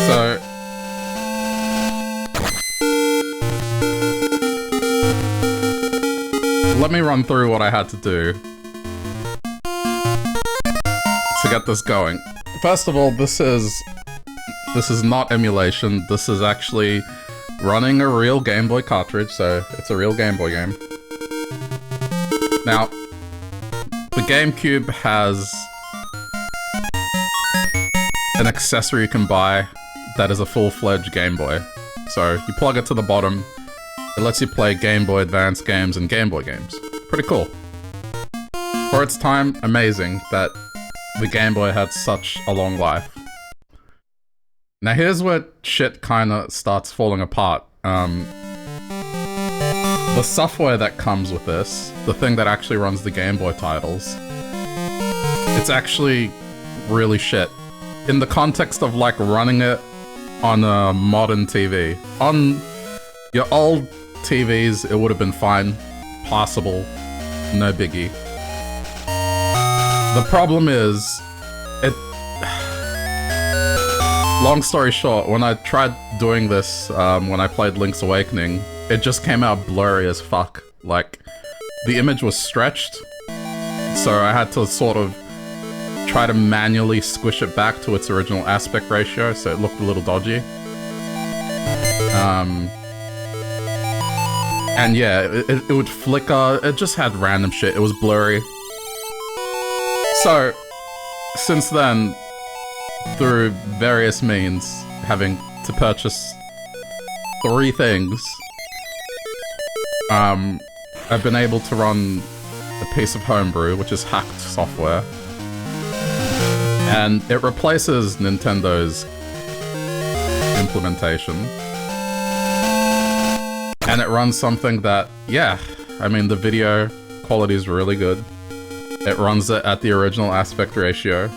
So let me run through what I had to do to get this going. First of all, this is not emulation. This is actually running a real Game Boy cartridge, so it's a real Game Boy game. Now, the GameCube has an accessory you can buy that is a full-fledged Game Boy. So you plug it to the bottom, it lets you play Game Boy Advance games and Game Boy games. Pretty cool. For its time, amazing that the Game Boy had such a long life. Now here's where shit kinda starts falling apart. The software that comes with this, the thing that actually runs the Game Boy titles, it's actually really shit. In the context of like running it on a modern TV. On your old TVs, it would have been fine, passable, no biggie. The problem is, long story short, when I tried doing this, when I played Link's Awakening, it just came out blurry as fuck. Like, the image was stretched, so I had to sort of try to manually squish it back to its original aspect ratio, so it looked a little dodgy. And yeah, it would flicker, it just had random shit, it was blurry. So, since then, through various means, having to purchase 3 things, I've been able to run a piece of homebrew, which is hacked software. And it replaces Nintendo's implementation. And it runs something that, yeah, I mean, the video quality is really good. It runs it at the original aspect ratio.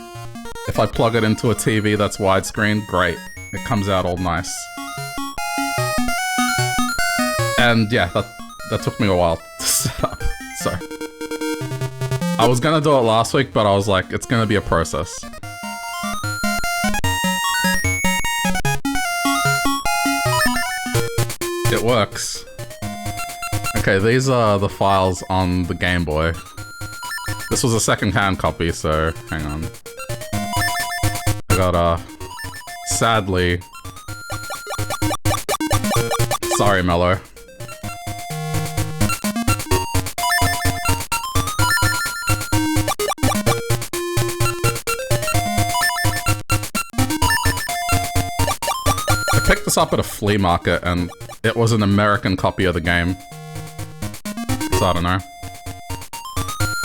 If I plug it into a TV that's widescreen, great. It comes out all nice. And yeah, that took me a while to set up, so. I was gonna do it last week, but I was like, it's gonna be a process. It works. Okay, these are the files on the Game Boy. This was a second-hand copy, so hang on. I got, sadly... Sorry, Mello. I picked this up at a flea market, and it was an American copy of the game. So I don't know.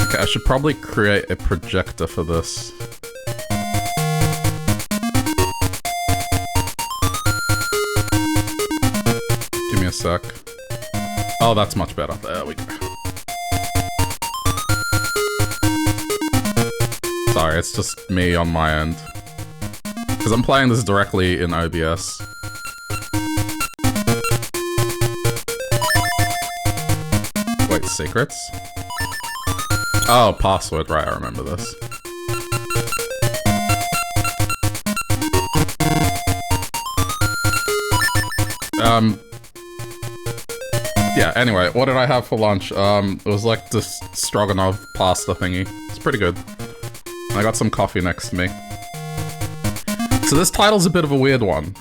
Okay, I should probably create a projector for this. Give me a sec. Oh, that's much better. There we go. Sorry, it's just me on my end. Because I'm playing this directly in OBS. Wait, secrets? Oh, password, right, I remember this. Yeah, anyway, what did I have for lunch? It was like this stroganoff pasta thingy. It's pretty good. I got some coffee next to me. So this title's a bit of a weird one.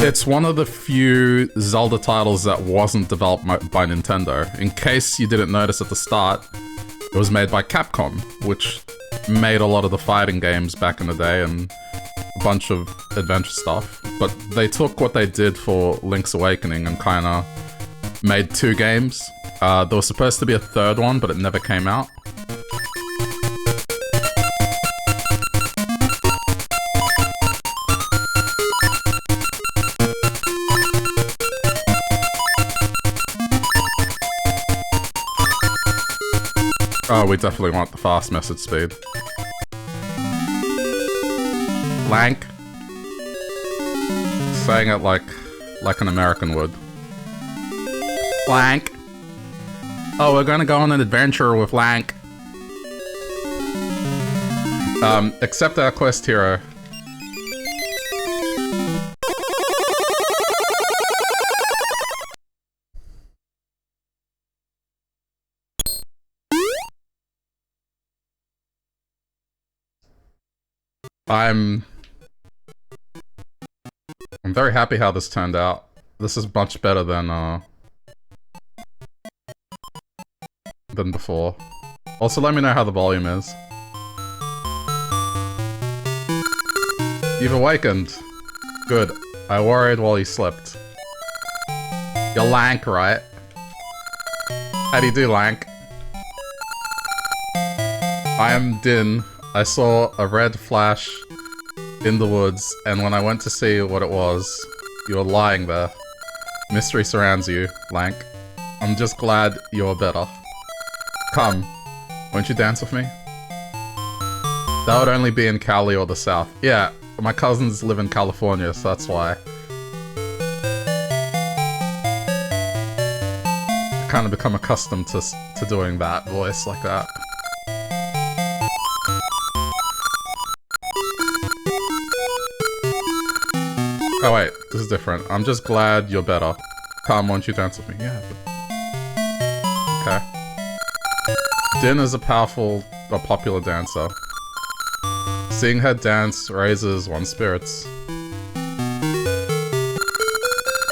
It's one of the few Zelda titles that wasn't developed by Nintendo. In case you didn't notice at the start, it was made by Capcom, which made a lot of the fighting games back in the day and a bunch of adventure stuff. But they took what they did for Link's Awakening and kinda made 2 games. There was supposed to be a 3rd one, but it never came out. Oh, we definitely want the fast message speed. Lank. Saying it like an American would. Lank. Oh, we're gonna go on an adventure with Lank. Accept our quest, hero. I'm very happy how this turned out. This is much better than before. Also, let me know how the volume is. You've awakened. Good. I worried while you slept. You're Lank, right? How do you do, Lank? I am Din. I saw a red flash in the woods, and when I went to see what it was, you were lying there. Mystery surrounds you, Lank. I'm just glad you're better. Come. Won't you dance with me? That would only be in Cali or the South. Yeah, my cousins live in California, so that's why. I kind of become accustomed to doing that voice like that. Oh wait, this is different. I'm just glad you're better. Come, won't you dance with me? Yeah. Okay. Din is a popular dancer. Seeing her dance raises one's spirits.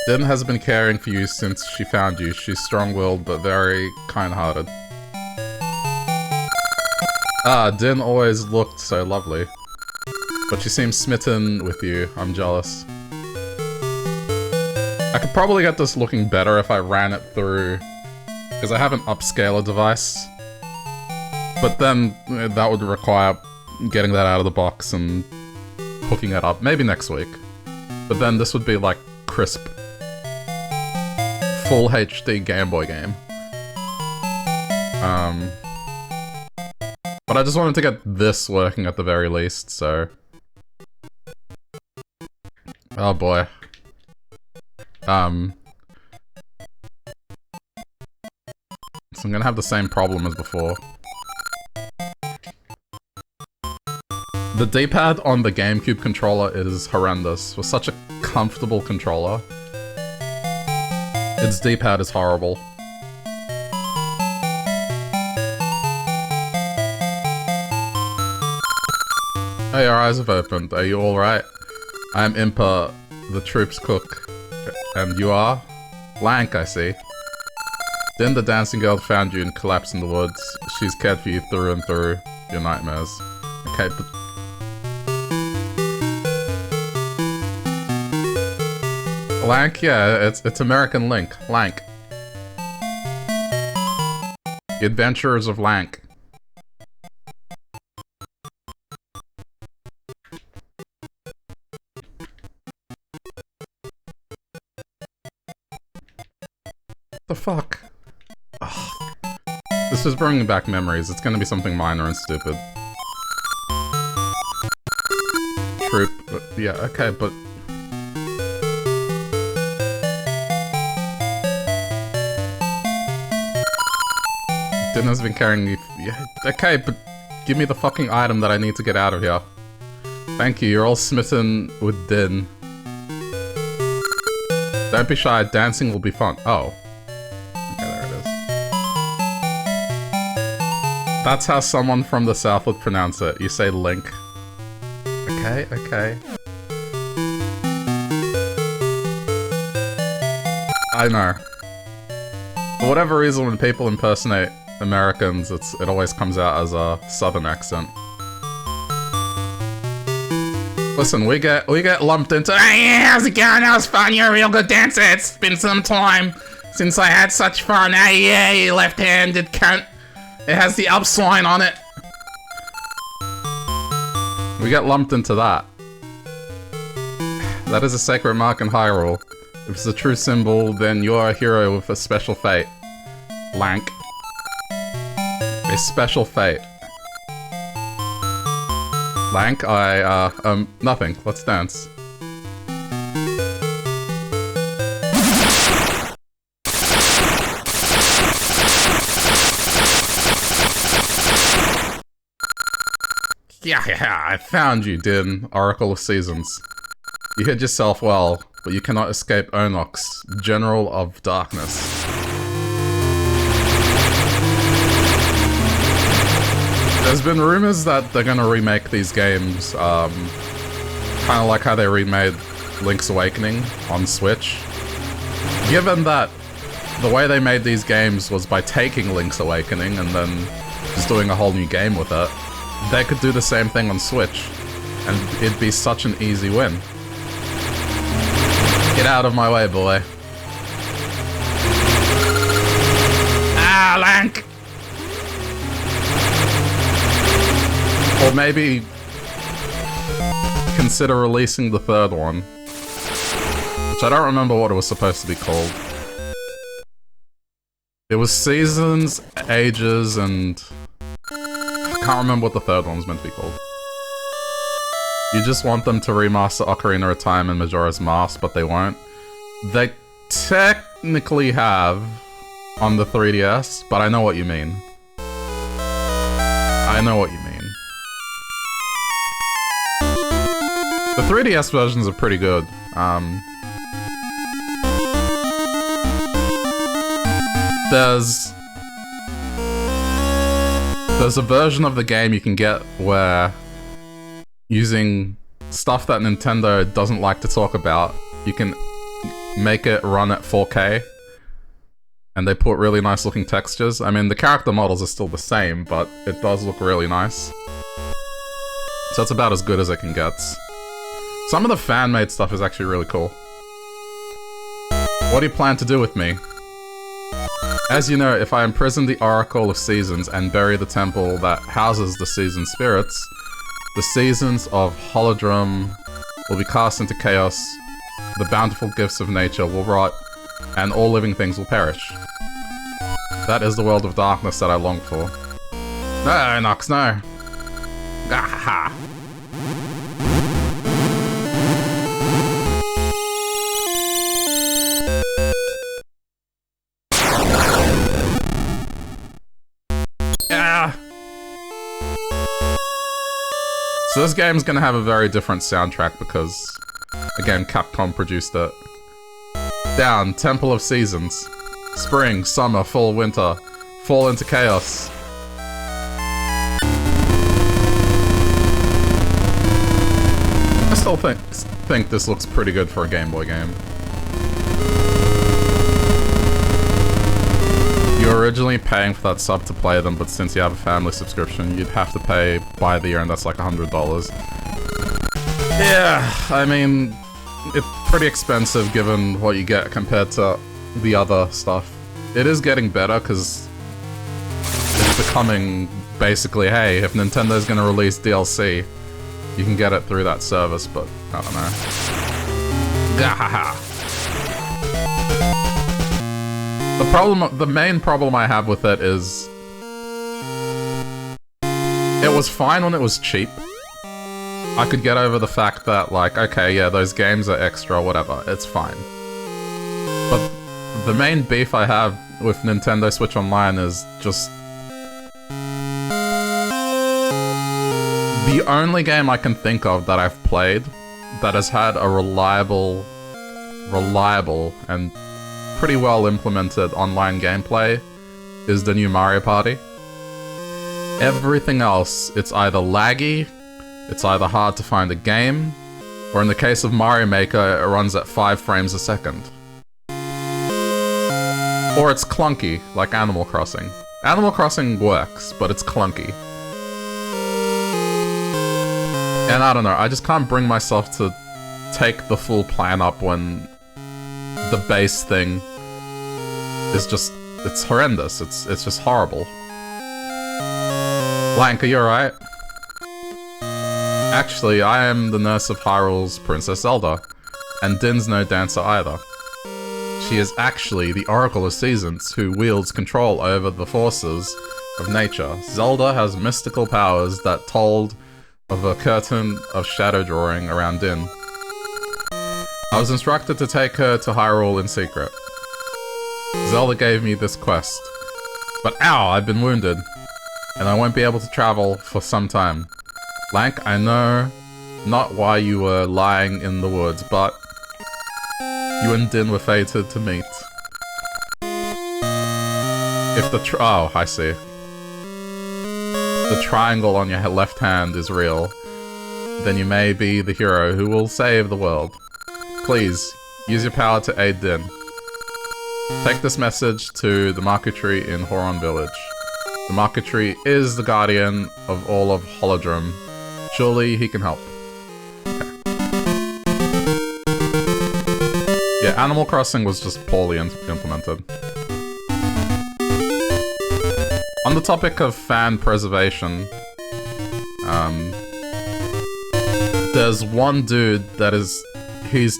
Din has been caring for you since she found you. She's strong-willed but very kind-hearted. Din always looked so lovely. But she seems smitten with you. I'm jealous. I could probably get this looking better if I ran it through... because I have an upscaler device. But then that would require getting that out of the box and hooking it up. Maybe next week. But then this would be like crisp. Full HD Game Boy game. But I just wanted to get this working at the very least, so... Oh boy. So I'm gonna have the same problem as before. The D-pad on the GameCube controller is horrendous. For such a comfortable controller, its D-pad is horrible. Hey, your eyes have opened. Are you alright? I am Impa, the troop's cook. And you are? Lank, I see. Then the dancing girl found you and collapsed in the woods. She's cared for you through and through your nightmares. Okay, but... Lank? Yeah, it's American Link. Lank. The Adventures of Lank. The fuck? Ugh. This is bringing back memories. It's gonna be something minor and stupid. Troop. Yeah, okay, but... Din has been carrying me... Yeah, okay, but give me the fucking item that I need to get out of here. Thank you, you're all smitten with Din. Don't be shy, dancing will be fun. Oh. Okay, there it is. That's how someone from the South would pronounce it. You say Link. Okay, okay. I know. For whatever reason, when people impersonate Americans, it always comes out as a southern accent. Listen, we get lumped into, hey, how's it going? That was fun. You're a real good dancer. It's been some time since I had such fun. Hey, yeah, you left-handed cunt. It has the up sign on it. We get lumped into that. That is a sacred mark in Hyrule. If it's a true symbol, then you're a hero with a special fate. Lank. A special fate. Lank, nothing. Let's dance. Yeah, I found you, Din, Oracle of Seasons. You hid yourself well, but you cannot escape Onox, General of Darkness. There's been rumors that they're gonna remake these games, kind of like how they remade Link's Awakening on Switch. Given that the way they made these games was by taking Link's Awakening and then just doing a whole new game with it, they could do the same thing on Switch, and it'd be such an easy win. Get out of my way, boy. Ah, Lank! Or maybe consider releasing the third one, which I don't remember what it was supposed to be called. It was Seasons, Ages, and I can't remember what the third one was meant to be called. You just want them to remaster Ocarina of Time and Majora's Mask, but they won't. They technically have on the 3DS, but I know what you mean. I know what you mean. The 3DS versions are pretty good. There's a version of the game you can get where, using stuff that Nintendo doesn't like to talk about, you can make it run at 4K, and they put really nice looking textures. I mean, the character models are still the same, but it does look really nice. So that's about as good as it can get. Some of the fan-made stuff is actually really cool. What do you plan to do with me? As you know, if I imprison the Oracle of Seasons and bury the temple that houses the season spirits, the seasons of Holodrum will be cast into chaos, the bountiful gifts of nature will rot, and all living things will perish. That is the world of darkness that I long for. No, Nox, no! Gahaha! So this game's gonna have a very different soundtrack because, again, Capcom produced it. Down, Temple of Seasons. Spring, summer, fall, winter. Fall into chaos. I still think this looks pretty good for a Game Boy game. You're originally paying for that sub to play them, but since you have a family subscription, you'd have to pay by the year, and that's like $100. Yeah, I mean, it's pretty expensive given what you get compared to the other stuff. It is getting better, because it's becoming basically, hey, if Nintendo's gonna release DLC, you can get it through that service, but I don't know. Gahaha! The main problem I have with it is, it was fine when it was cheap. I could get over the fact that, like, okay, yeah, those games are extra, whatever, it's fine. But the main beef I have with Nintendo Switch Online is just, the only game I can think of that I've played that has had a reliable and pretty well implemented online gameplay is the new Mario Party. Everything else, it's either laggy, it's either hard to find a game, or in the case of Mario Maker, it runs at 5 frames a second. Or it's clunky, like Animal Crossing. Animal Crossing works, but it's clunky. And I don't know, I just can't bring myself to take the full plan up when the base thing is just, it's horrendous. It's just horrible. Lank, are you alright? Actually, I am the nurse of Hyrule's Princess Zelda, and Din's no dancer either. She is actually the Oracle of Seasons who wields control over the forces of nature. Zelda has mystical powers that told of a curtain of shadow drawing around Din. I was instructed to take her to Hyrule in secret. Zelda gave me this quest. But ow, I've been wounded, and I won't be able to travel for some time. Lank, I know not why you were lying in the woods, but you and Din were fated to meet. If the oh, I see. the triangle on your left hand is real, then you may be the hero who will save the world. Please, use your power to aid Din. Take this message to the market tree in Horon Village. The market tree is the guardian of all of Holodrum. Surely he can help. Okay. Yeah, Animal Crossing was just poorly implemented. On the topic of fan preservation, there's one dude that he's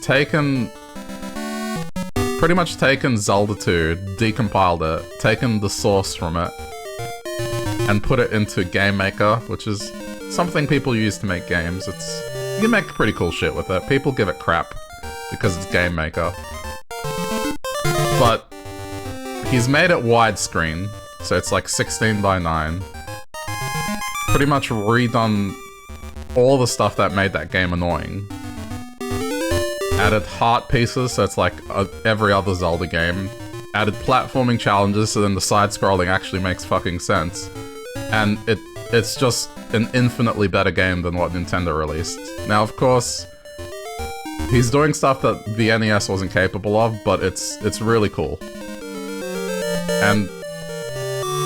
pretty much taken Zelda 2, decompiled it, taken the source from it, and put it into Game Maker, which is something people use to make games. You can make pretty cool shit with it. People give it crap because it's Game Maker. But he's made it widescreen, so it's like 16 by 9. Pretty much redone all the stuff that made that game annoying. Added heart pieces, so it's like every other Zelda game. Added platforming challenges, so then the side-scrolling actually makes fucking sense. And it's just an infinitely better game than what Nintendo released. Now, of course, he's doing stuff that the NES wasn't capable of, but it's really cool. And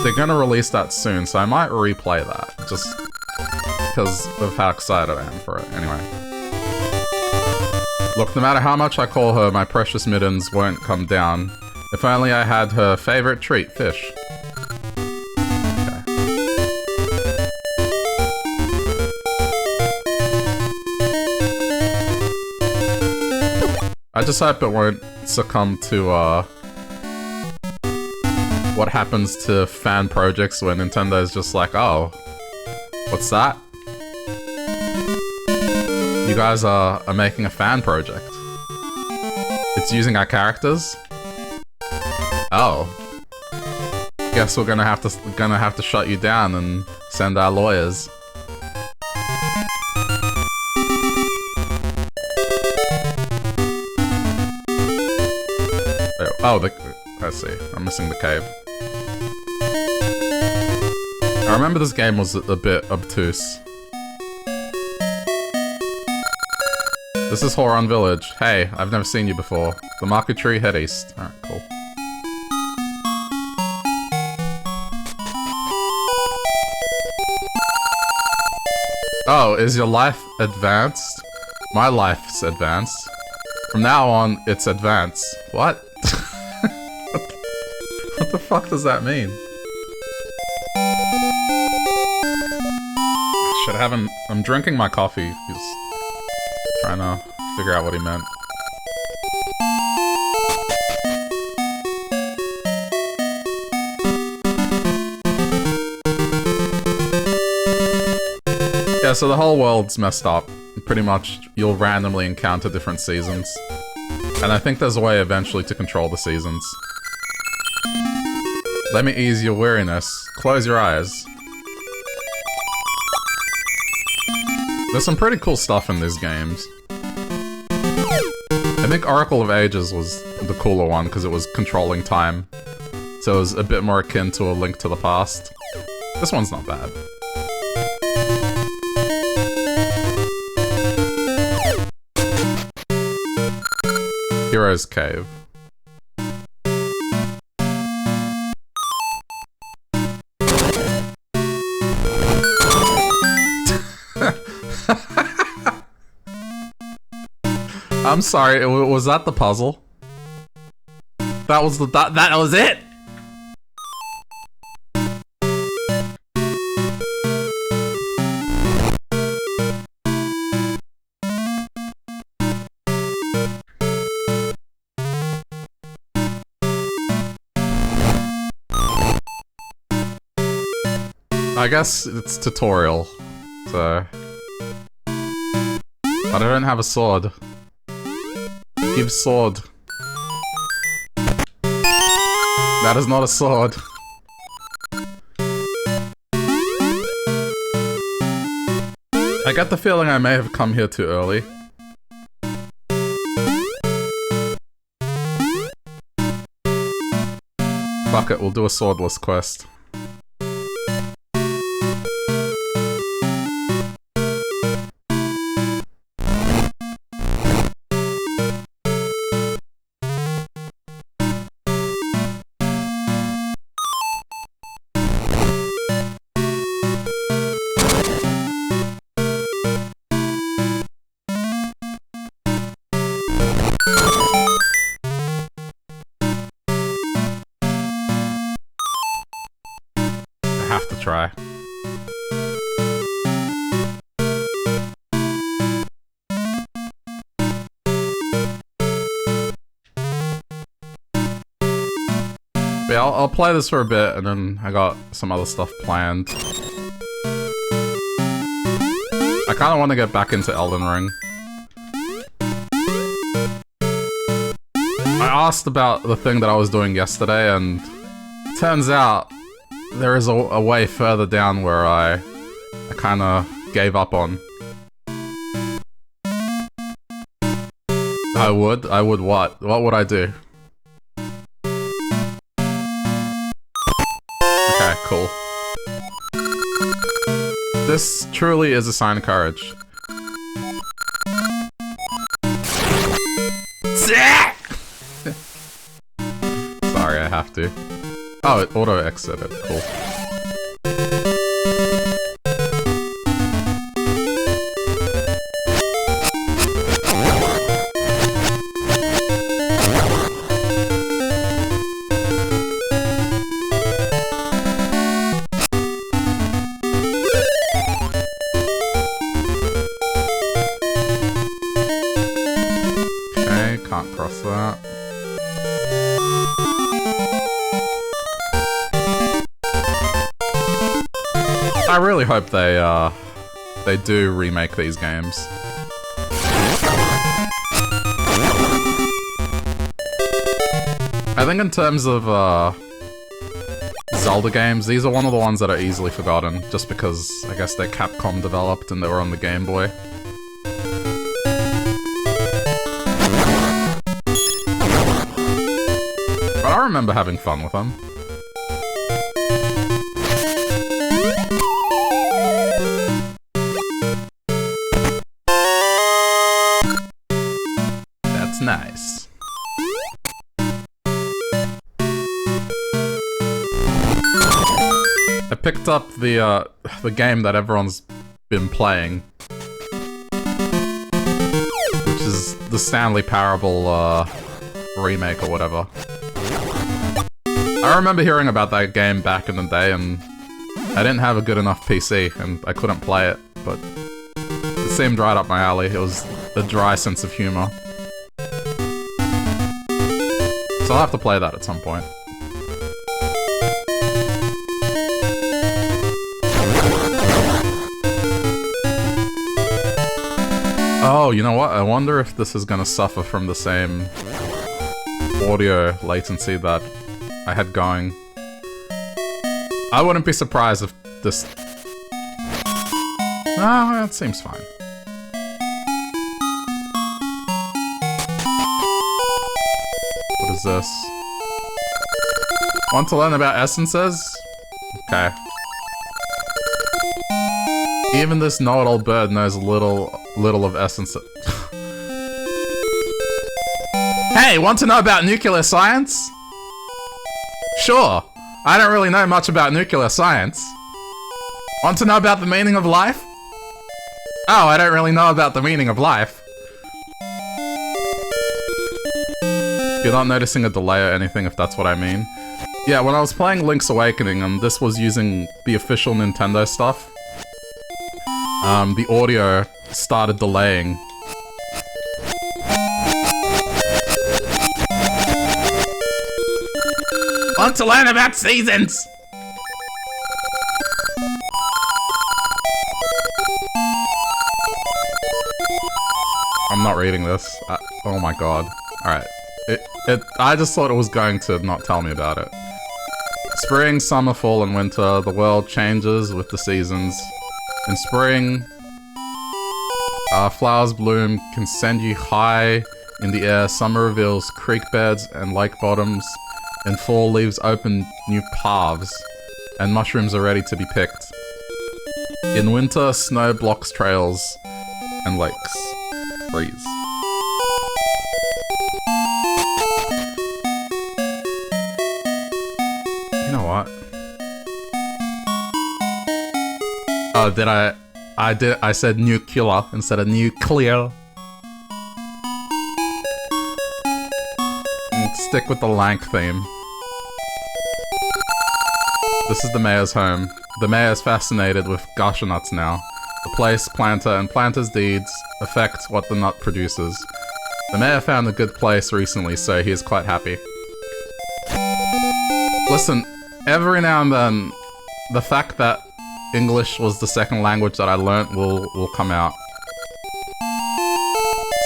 they're gonna release that soon, so I might replay that, just because of how excited I am for it. Anyway. Look, no matter how much I call her, my precious mittens won't come down. If only I had her favorite treat, fish. Okay. I just hope it won't succumb to, what happens to fan projects when Nintendo's just like, oh, what's that? You guys are making a fan project. It's using our characters? Oh. Guess we're gonna have to shut you down and send our lawyers. Oh, I see. I'm missing the cave. I remember this game was a bit obtuse. This is Horon Village. Hey, I've never seen you before. The market tree, head east. Alright, cool. Oh, is your life advanced? My life's advanced. From now on, it's advanced. What? What the fuck does that mean? Should have him. I'm drinking my coffee. He's trying to figure out what he meant. Yeah, so the whole world's messed up. Pretty much, you'll randomly encounter different seasons. And I think there's a way eventually to control the seasons. Let me ease your weariness. Close your eyes. There's some pretty cool stuff in these games. I think Oracle of Ages was the cooler one because it was controlling time. So it was a bit more akin to A Link to the Past. This one's not bad. Hero's Cave. I'm sorry, was that the puzzle? That was that was it! I guess it's tutorial, so... But I don't have a sword. Give sword. That is not a sword. I get the feeling I may have come here too early. Fuck it, we'll do a swordless quest. But yeah, I'll play this for a bit, and then I got some other stuff planned. I kind of want to get back into Elden Ring. I asked about the thing that I was doing yesterday, and turns out there is a way further down where I kind of gave up on. I would what? What would I do? Okay, cool. This truly is a sign of courage. Sorry, I have to. Oh, it auto-exited. Cool. I really hope they do remake these games. I think in terms of Zelda games, these are one of the ones that are easily forgotten, just because I guess they're Capcom developed and they were on the Game Boy. But I remember having fun with them. Nice. I picked up the game that everyone's been playing, which is the Stanley Parable remake or whatever. I remember hearing about that game back in the day, and I didn't have a good enough PC, and I couldn't play it, but it seemed right up my alley. It was a dry sense of humor. So I'll have to play that at some point. Oh, you know what? I wonder if this is gonna suffer from the same audio latency that I had going. I wouldn't be surprised if this... No, it seems fine. What is this? Want to learn about essences? Okay. Even this know-it-all bird knows little of essence. Hey, want to know about nuclear science? Sure. I don't really know much about nuclear science. Want to know about the meaning of life? Oh, I don't really know about the meaning of life. You're not noticing a delay or anything, if that's what I mean. Yeah, when I was playing Link's Awakening, and this was using the official Nintendo stuff, the audio started delaying. Want to learn about seasons? I'm not reading this. Oh my god. Alright. I just thought it was going to not tell me about it. Spring, summer, fall, and winter. The world changes with the seasons. In spring, flowers bloom, can send you high in the air. Summer reveals creek beds and lake bottoms. In fall, leaves open new paths, and mushrooms are ready to be picked. In winter, snow blocks trails, and lakes freeze. You know what? Oh, did I said nuclear instead of nuclear. Stick with the Lank theme. This is the mayor's home. The mayor is fascinated with Gasha nuts now. The place, planter, and planter's deeds affect what the nut produces. The mayor found a good place recently, so he is quite happy. Listen, every now and then, the fact that English was the second language that I learnt will come out.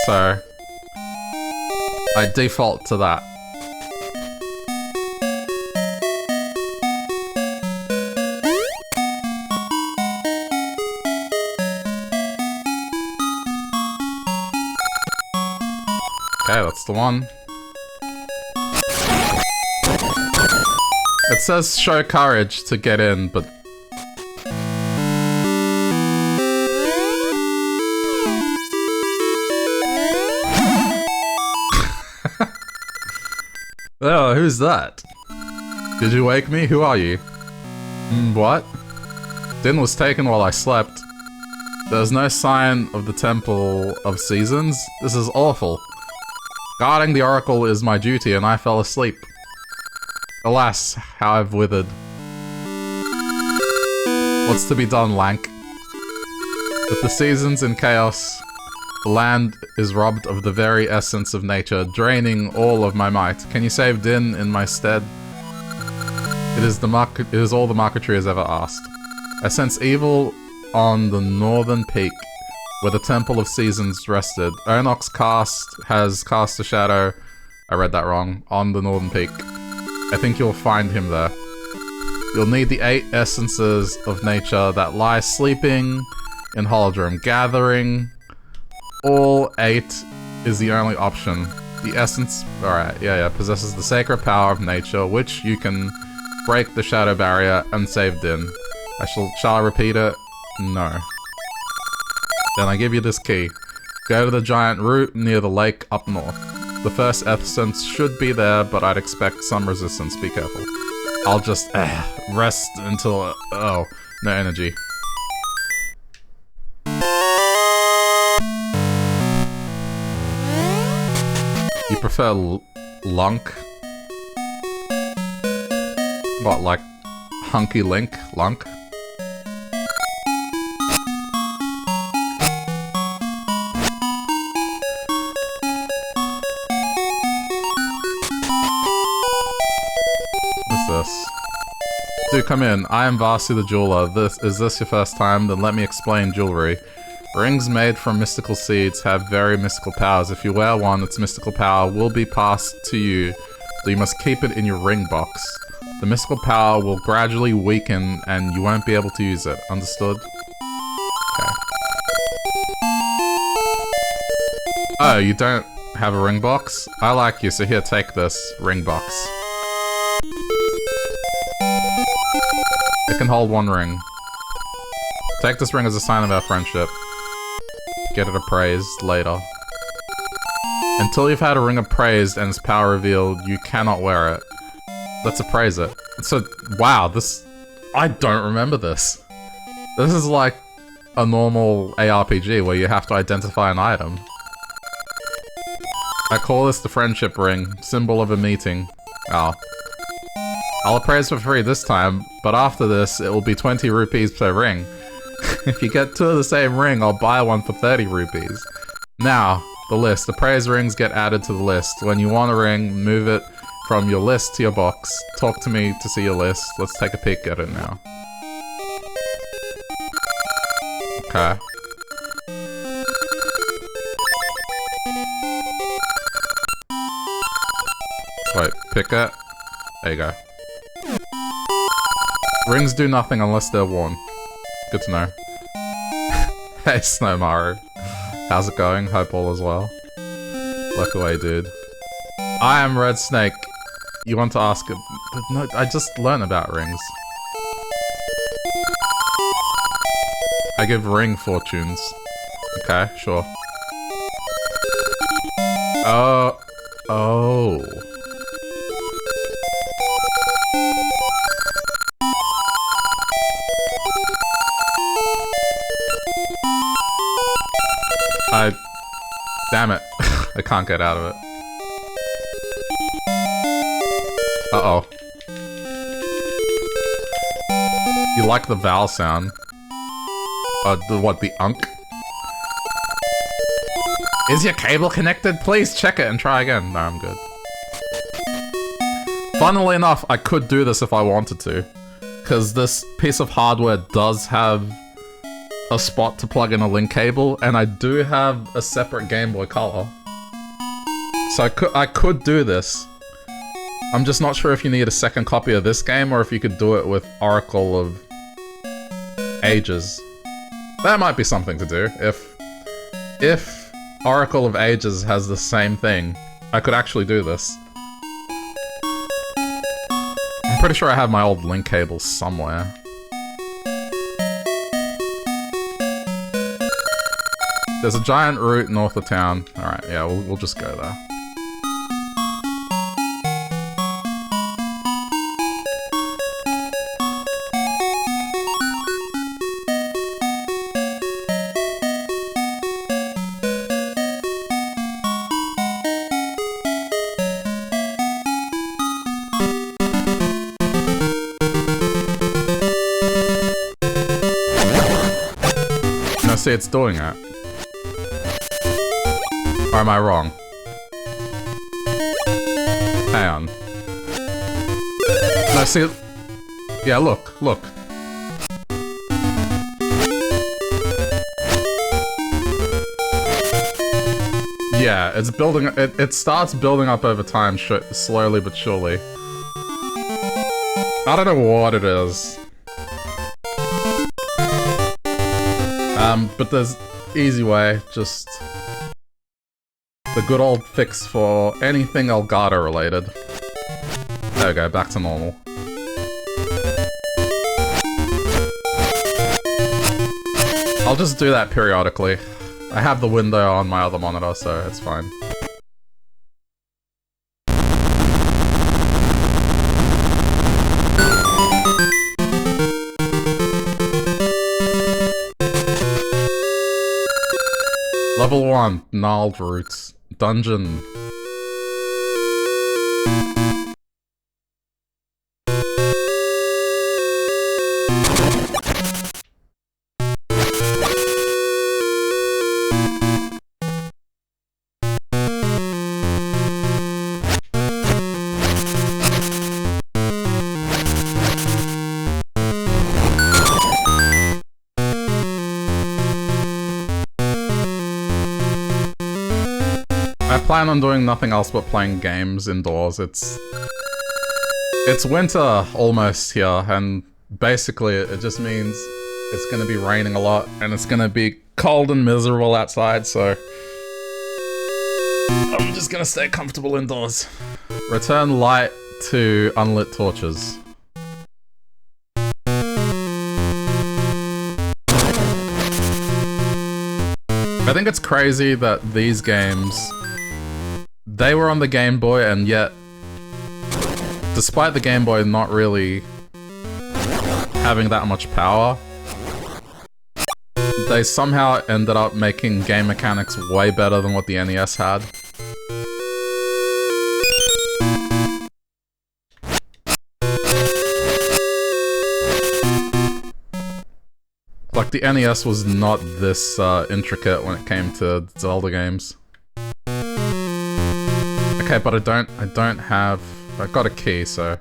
So, I default to that. Okay, that's the one. It says show courage to get in, but... Oh, who's that? Did you wake me? Who are you? What? Din was taken while I slept. There's no sign of the Temple of Seasons. This is awful. Guarding the Oracle is my duty, and I fell asleep. Alas, how I've withered. What's to be done, Lank? With the seasons in chaos, the land is robbed of the very essence of nature, draining all of my might. Can you save Din in my stead? It is all the Marquetry has ever asked. I sense evil on the northern peak, where the Temple of Seasons rested. Ernox has cast a shadow, I read that wrong, on the northern peak. I think you'll find him there. You'll need the 8 essences of nature that lie sleeping in Holodrum. Gathering all 8 is the only option. The essence, alright, yeah, possesses the sacred power of nature, which you can break the shadow barrier and save Din. Shall I repeat it? No. Then I give you this key. Go to the giant root near the lake up north. The first essence should be there, but I'd expect some resistance. Be careful. I'll just rest until... oh, no energy. You prefer Lunk? What, like Hunky Link? Lunk? This. Do come in. I am Vasi the jeweler. Is this your first time? Then let me explain jewelry. Rings made from mystical seeds have very mystical powers. If you wear one, its mystical power will be passed to you, so you must keep it in your ring box. The mystical power will gradually weaken and you won't be able to use it. Understood? Okay. Oh, you don't have a ring box? I like you, so here, take this ring box. It can hold 1 ring. Take this ring as a sign of our friendship. Get it appraised later. Until you've had a ring appraised and its power revealed, you cannot wear it. Let's appraise it. So, wow, this... I don't remember this. This is like a normal ARPG where you have to identify an item. I call this the friendship ring, symbol of a meeting. Oh. I'll appraise for free this time, but after this, it will be 20 rupees per ring. If you get 2 of the same ring, I'll buy one for 30 rupees. Now, the list. Appraised rings get added to the list. When you want a ring, move it from your list to your box. Talk to me to see your list. Let's take a peek at it now. Okay. Wait, pick it. There you go. Rings do nothing unless they're worn. Good to know. Hey, Snowmaru. How's it going? Hope all is well. Look away, dude. I am Red Snake. You want to ask it? But no, I just learned about rings. I give ring fortunes. Okay, sure. Oh. Damn it. I can't get out of it. Uh-oh. You like the vowel sound? The unk? Is your cable connected? Please check it and try again. No, I'm good. Funnily enough, I could do this if I wanted to. Because this piece of hardware does have a spot to plug in a link cable, and I do have a separate Game Boy Color. So I could do this. I'm just not sure if you need a second copy of this game or if you could do it with Oracle of Ages. That might be something to do. If Oracle of Ages has the same thing, I could actually do this. I'm pretty sure I have my old link cable somewhere. There's a giant route north of town. Alright, yeah, we'll just go there. See, it's doing it. Or am I wrong? Hang on. No, see... Yeah, look. Yeah, it's building... It starts building up over time, slowly but surely. I don't know what it is. But there's easy way, just the good old fix for anything Elgato related. There we go, back to normal. I'll just do that periodically. I have the window on my other monitor, so it's fine. Level 1, Gnarled Roots. Dungeon. I plan on doing nothing else but playing games indoors. It's winter almost here, and basically it just means it's gonna be raining a lot, and it's gonna be cold and miserable outside, so I'm just gonna stay comfortable indoors. Return light to unlit torches. I think it's crazy that these games, they were on the Game Boy, and yet, despite the Game Boy not really having that much power, they somehow ended up making game mechanics way better than what the NES had. Like, the NES was not this intricate when it came to Zelda games. Okay, but I don't have... I've got a key, so...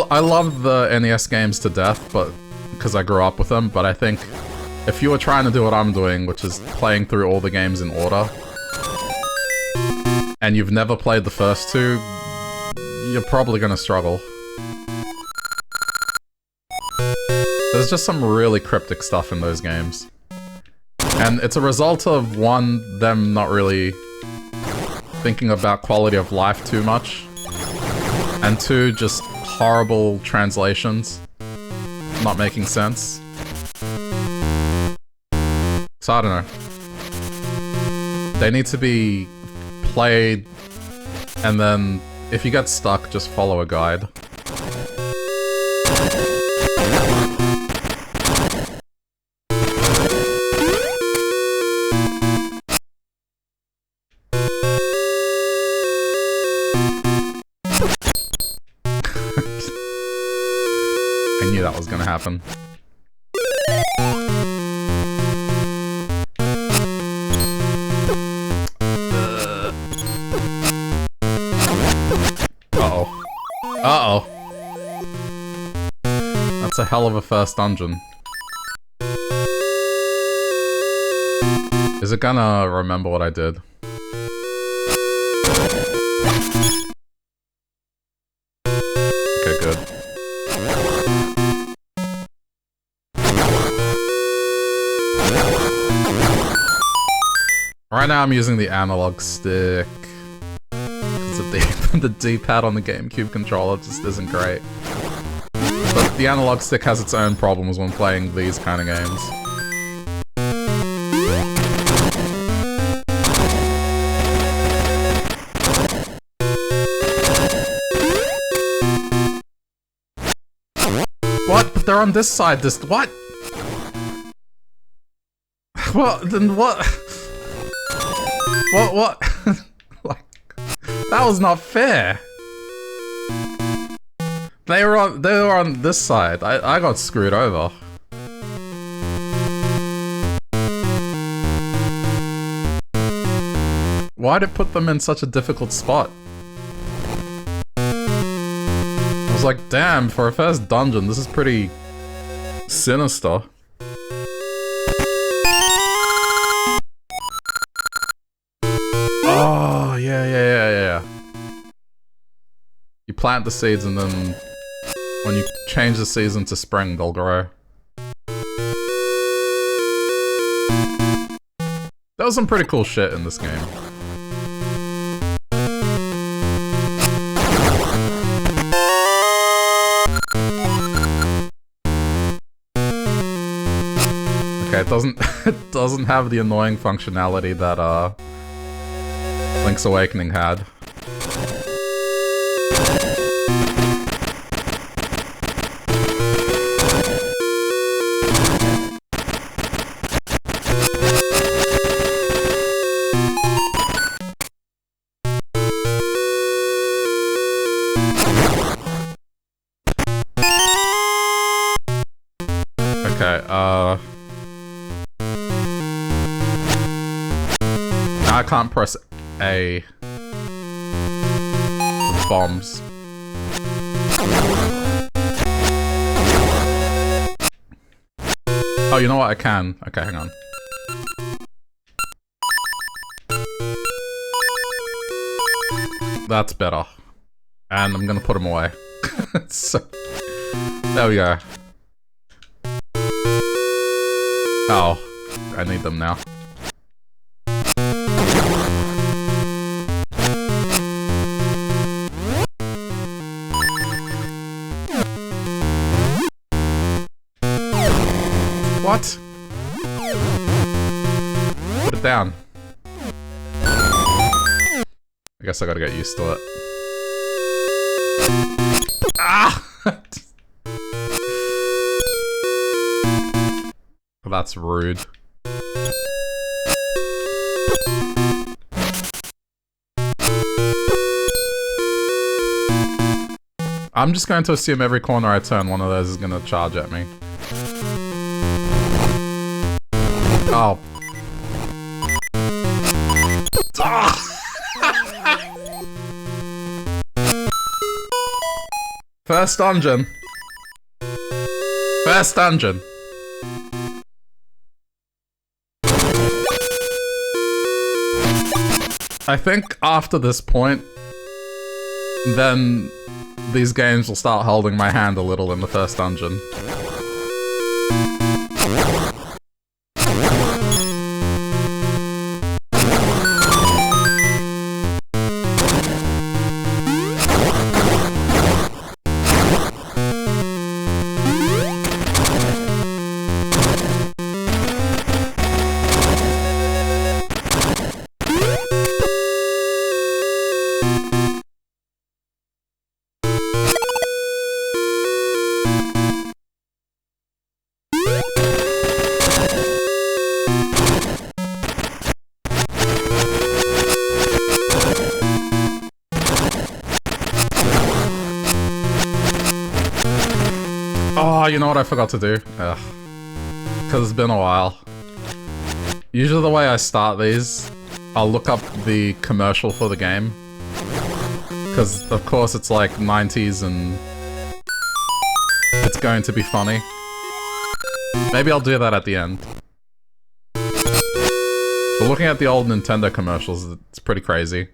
I love the NES games to death, but because I grew up with them, but I think if you were trying to do what I'm doing, which is playing through all the games in order, and you've never played the first two, you're probably gonna struggle. There's just some really cryptic stuff in those games. And it's a result of, one, them not really thinking about quality of life too much, and two, just horrible translations not making sense. So I don't know. They need to be played, and then if you get stuck, just follow a guide. I knew that was gonna happen. hell of a first dungeon. Is it gonna remember what I did? Okay, good. Right now I'm using the analog stick. The D-pad on the GameCube controller just isn't great. But the analog stick has its own problems when playing these kind of games. What? But they're on this side, what? What? Then what? What? Like, that was not fair. They were on this side. I got screwed over. Why'd it put them in such a difficult spot? I was like, damn, for a first dungeon, this is pretty sinister. Oh, yeah. You plant the seeds and then when you change the season to spring, they'll grow. There was some pretty cool shit in this game. Okay, it doesn't have the annoying functionality that Link's Awakening had. Now I can't press A. The bombs. Oh, you know what? I can. Okay, hang on. That's better. And I'm gonna put them away. So, there we go. Oh, I need them now. What? Put it down. I guess I gotta get used to it. Ah! That's rude. I'm just going to assume every corner I turn, one of those is gonna charge at me. Oh. First dungeon. First dungeon. I think after this point, then these games will start holding my hand a little in the first dungeon. Oh, you know what I forgot to do? Ugh. Because it's been a while. Usually the way I start these, I'll look up the commercial for the game. Because, of course, it's like 90s and... it's going to be funny. Maybe I'll do that at the end. But looking at the old Nintendo commercials, it's pretty crazy.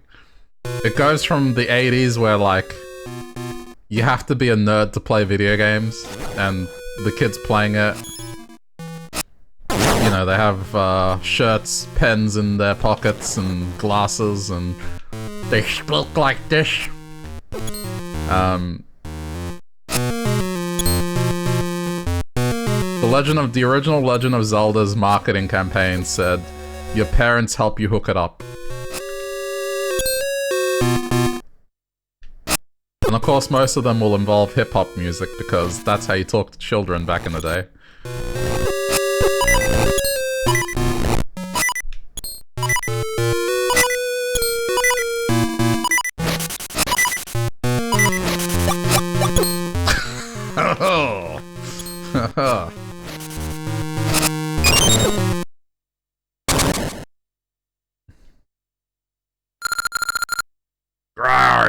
It goes from the 80s where, like, you have to be a nerd to play video games, and the kids playing it, you know, they have shirts, pens in their pockets, and glasses, and they look like this. The original Legend of Zelda's marketing campaign said, "Your parents help you hook it up." And of course, most of them will involve hip-hop music, because that's how you talk to children back in the day.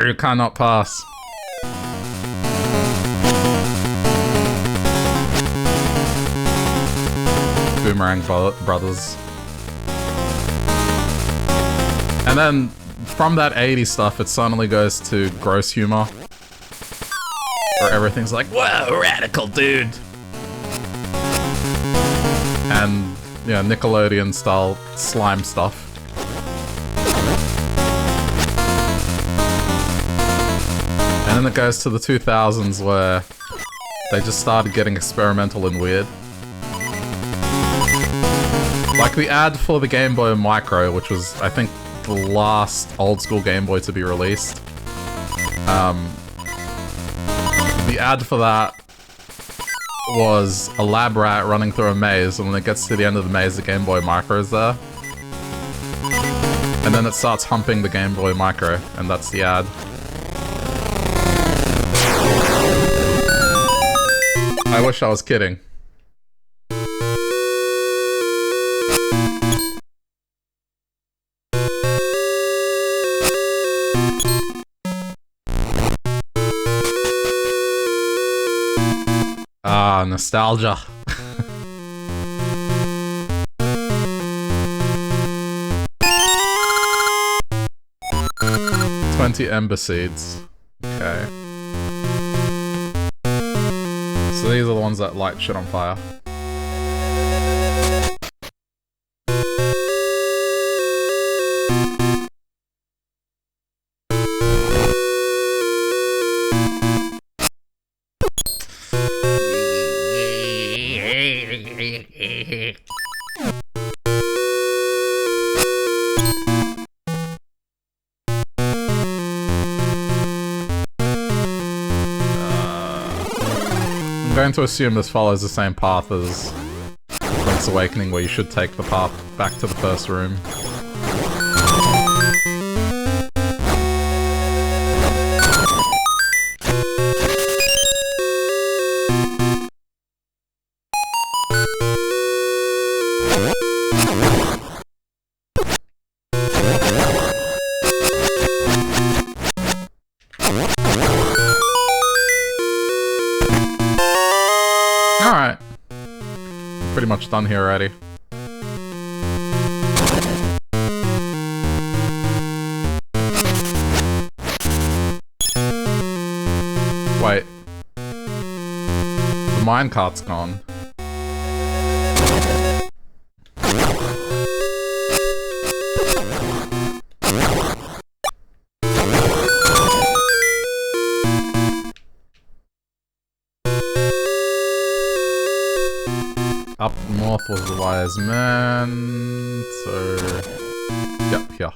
You cannot pass. Boomerang Brothers. And then, from that 80s stuff, it suddenly goes to gross humor. Where everything's like, whoa, radical dude! And, yeah, Nickelodeon-style slime stuff. And then it goes to the 2000s where they just started getting experimental and weird. Like the ad for the Game Boy Micro, which was, I think, the last old-school Game Boy to be released. The ad for that was a lab rat running through a maze, and when it gets to the end of the maze, the Game Boy Micro is there. And then it starts humping the Game Boy Micro, and that's the ad. I wish I was kidding. Ah, nostalgia. $20 Ember Seeds. Okay. So these are the ones that light shit on fire. I'm going to assume this follows the same path as Link's Awakening, where you should take the path back to the first room. Pretty much done here already. Wait. The minecart's gone. Up north was the wise man, so... Yep, here.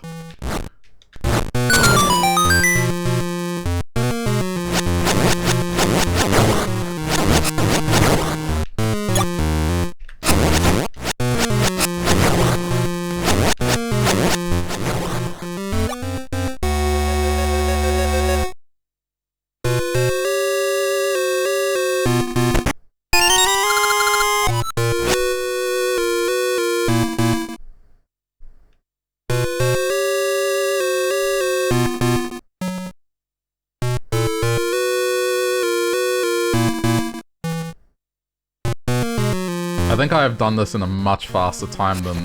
I think I have done this in a much faster time than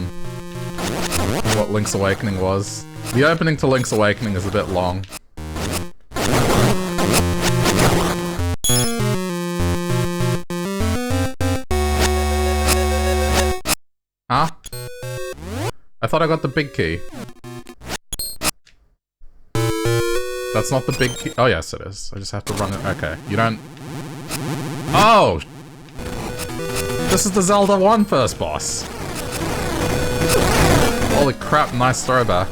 what Link's Awakening was. The opening to Link's Awakening is a bit long. Huh? I thought I got the big key. That's not the big key. Oh, yes, it is. I just have to run it. Okay, you don't... Oh! This is the Zelda 1 first boss. Holy crap, nice throwback.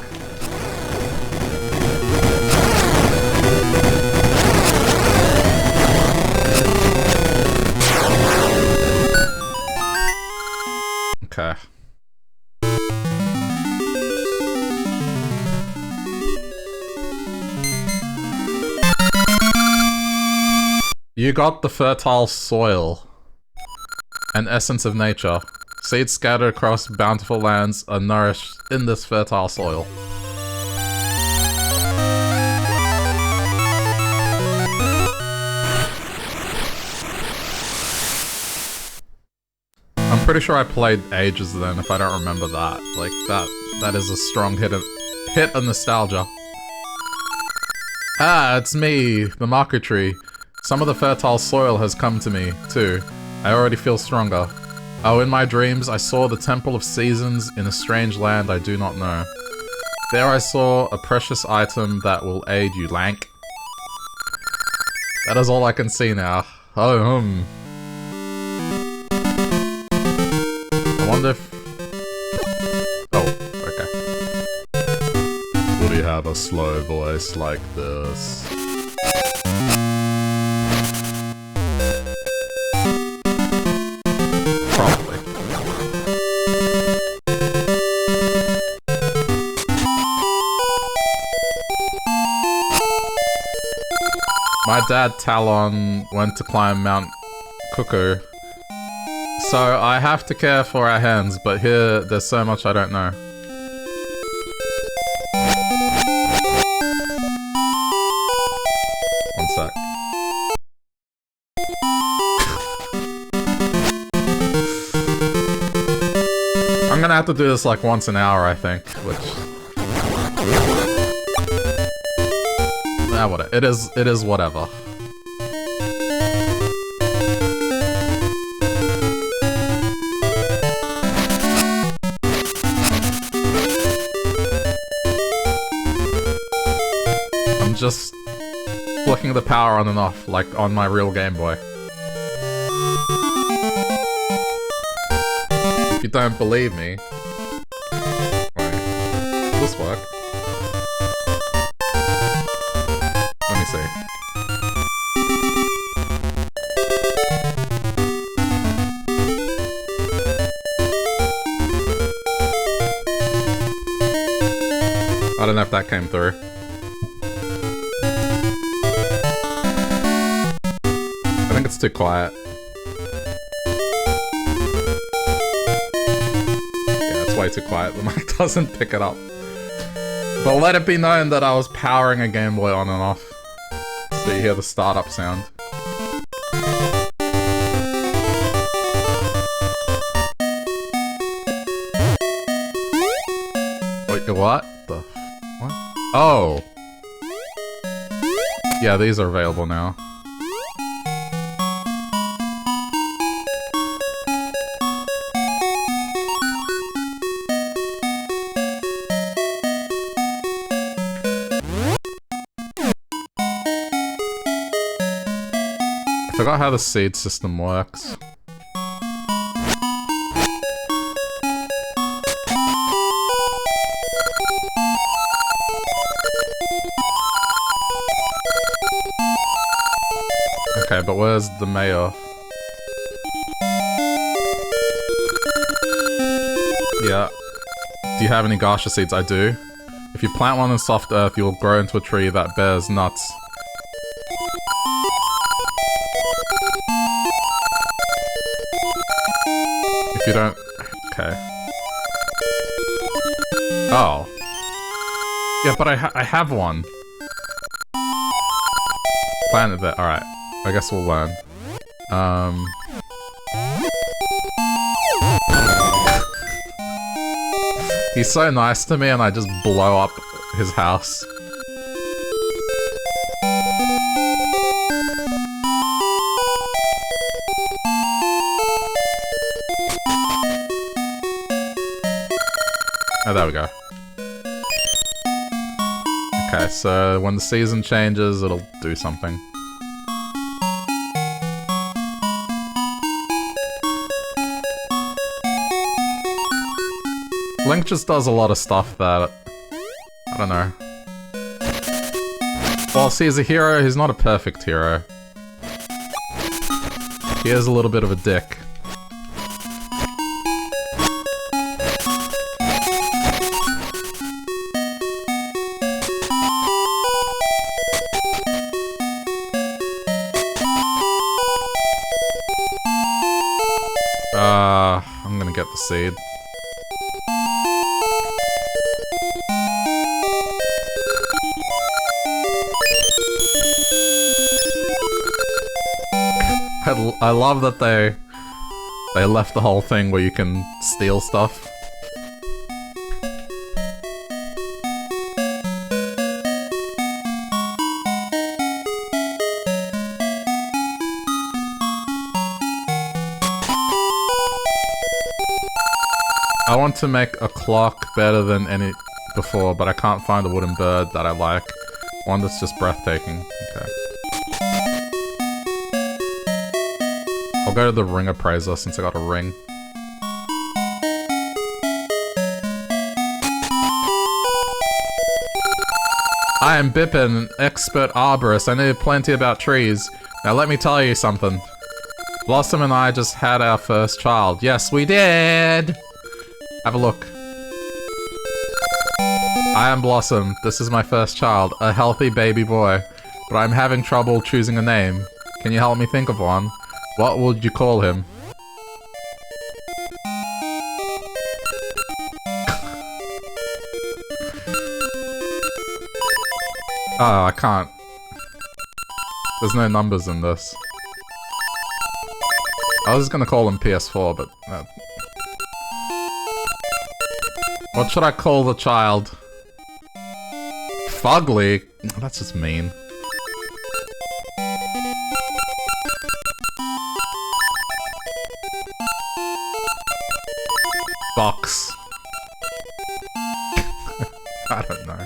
Okay. You got the fertile soil. An essence of nature. Seeds scattered across bountiful lands are nourished in this fertile soil. I'm pretty sure I played ages then if I don't remember that. Like, that is a strong hit of nostalgia. Ah, it's me, the marker tree. Some of the fertile soil has come to me, too. I already feel stronger. Oh, in my dreams, I saw the Temple of Seasons in a strange land I do not know. There I saw a precious item that will aid you, Lank. That is all I can see now. Oh, I wonder if... Oh, okay. Would he have a slow voice like this? My dad, Talon, went to climb Mount Cuckoo. So I have to care for our hands, but here, there's so much I don't know. One sec. I'm gonna have to do this like once an hour, I think, which... Ah, whatever. It is whatever. I'm just flicking the power on and off, like on my real Game Boy. If you don't believe me... Wait, will this work? Let me see. I don't know if that came through. I think it's too quiet. Yeah, it's way too quiet. The mic doesn't pick it up. But let it be known that I was powering a Game Boy on and off. So you hear the startup sound. Wait, what? The... what? Oh! Yeah, these are available now. I forgot how the seed system works. Okay, but where's the mayor? Yeah. Do you have any gacha seeds? I do. If you plant one in soft earth, you'll grow into a tree that bears nuts. If you don't... okay. Oh. Yeah, but I have one. Planted there. Alright. I guess we'll learn. He's so nice to me and I just blow up his house. Oh, there we go. Okay, so when the season changes, it'll do something. Link just does a lot of stuff that... I don't know. Whilst he's a hero, he's not a perfect hero. He is a little bit of a dick. I'm gonna get the seed. I love that they left the whole thing where you can steal stuff. I want to make a clock better than any before, but I can't find a wooden bird that I like. One that's just breathtaking. Okay. I'll go to the ring appraiser since I got a ring. I am Bippin, expert arborist. I know plenty about trees. Now let me tell you something. Blossom and I just had our first child. Yes, we did! Have a look. I am Blossom. This is my first child, a healthy baby boy. But I'm having trouble choosing a name. Can you help me think of one? What would you call him? Oh, I can't. There's no numbers in this. I was gonna call him PS4, but... What should I call the child? Fugly? That's just mean. Box. I don't know.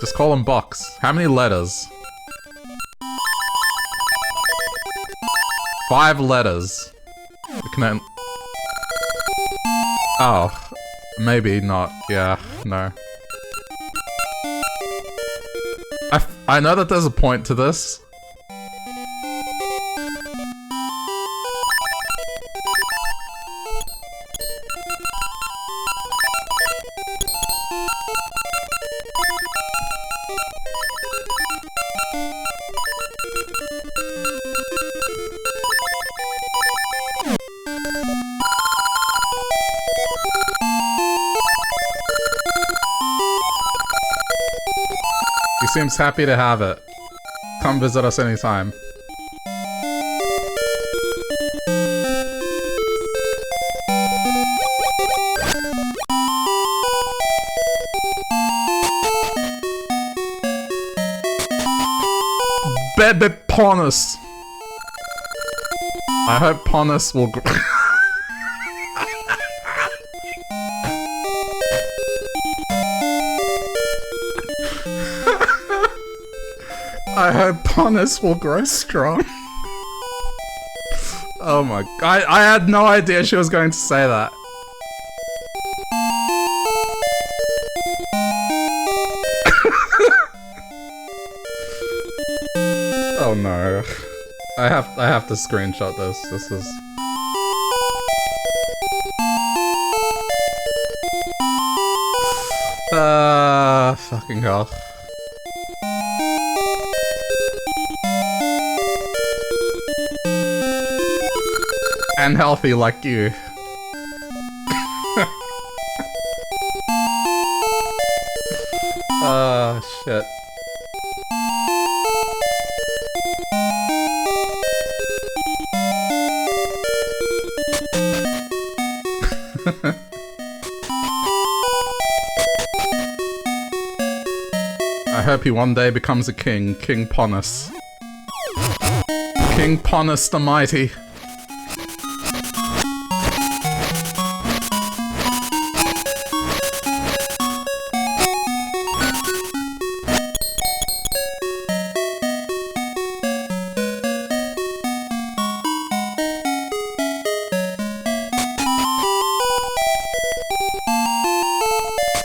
Just call him Box. How many letters? 5 letters. We can oh. Maybe not. Yeah, no. I know that there's a point to this. He seems happy to have it. Come visit us anytime. Baby Ponus! I hope Ponus will I hope Ponus will grow strong. Oh my... I had no idea she was going to say that. Oh no. I have to screenshot this. This is... fucking hell. And healthy like you. Shit. hope he one day becomes a king. King Ponus. King Ponus the Mighty.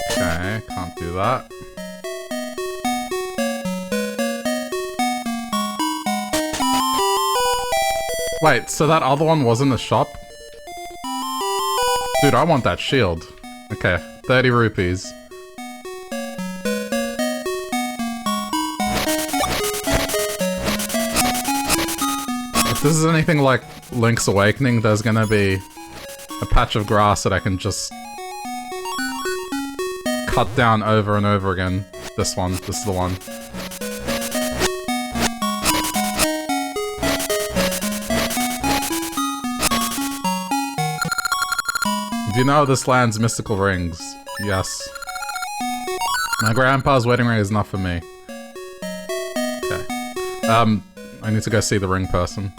Okay, can't do that. Wait, so that other one was in the shop? Dude, I want that shield. Okay, 30 rupees. If this is anything like Link's Awakening, there's gonna be a patch of grass that I can just cut down over and over again. This is the one. Do you know this land's mystical rings? Yes. My grandpa's wedding ring is not for me. Okay. I need to go see the ring person.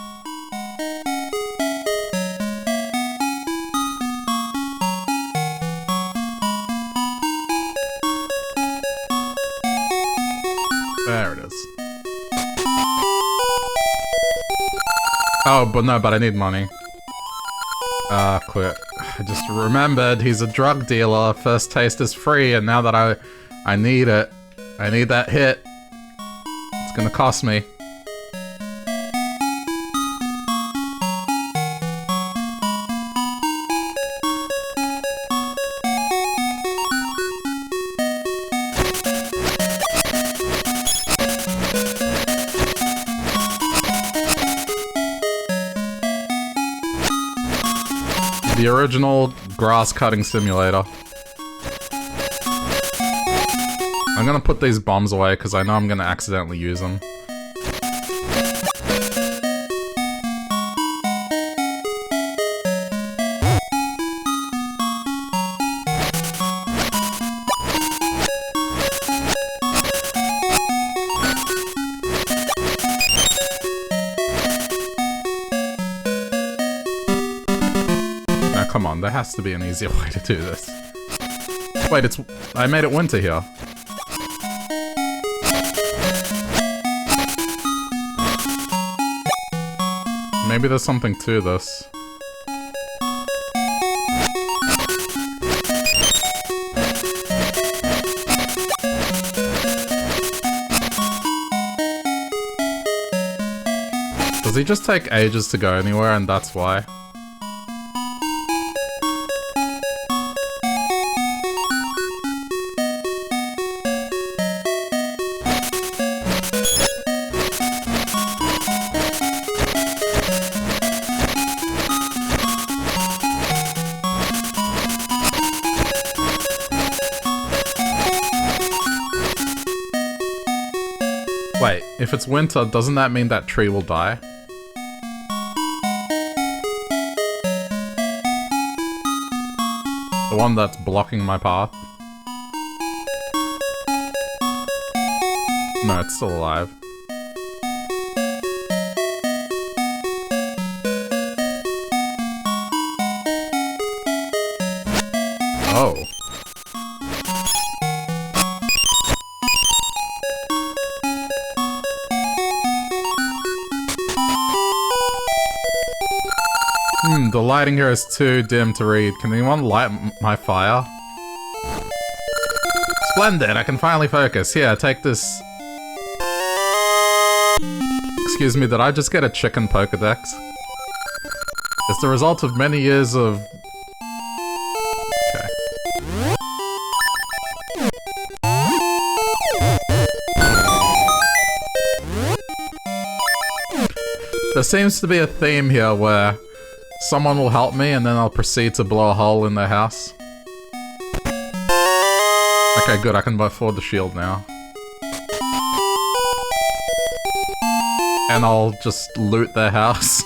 There it is. Oh, but I need money. Quit. I just remembered he's a drug dealer. First taste is free, and now that I need it. I need that hit. It's gonna cost me. The original grass cutting simulator. I'm gonna put these bombs away because I know I'm gonna accidentally use them. Come on, there has to be an easier way to do this. Wait, I made it winter here. Maybe there's something to this. Does he just take ages to go anywhere and that's why? Wait, if it's winter, doesn't that mean that tree will die? The one that's blocking my path? No, it's still alive. Oh. The lighting here is too dim to read. Can anyone light my fire? Splendid, I can finally focus. Here, take this. Excuse me, did I just get a chicken Pokedex? It's the result of many years of... Okay. There seems to be a theme here where someone will help me and then I'll proceed to blow a hole in their house. Okay, good, I can afford the shield now. And I'll just loot their house.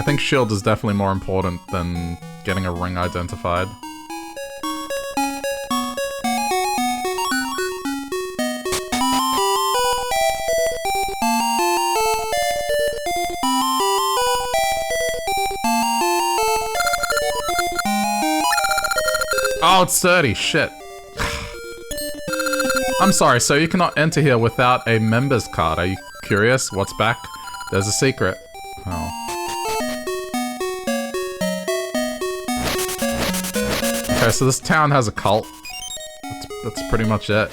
think shield is definitely more important than getting a ring identified. Oh, it's 30. Shit. I'm sorry, so you cannot enter here without a member's card. Are you curious? What's back? There's a secret. Oh. Okay, so this town has a cult. That's pretty much it.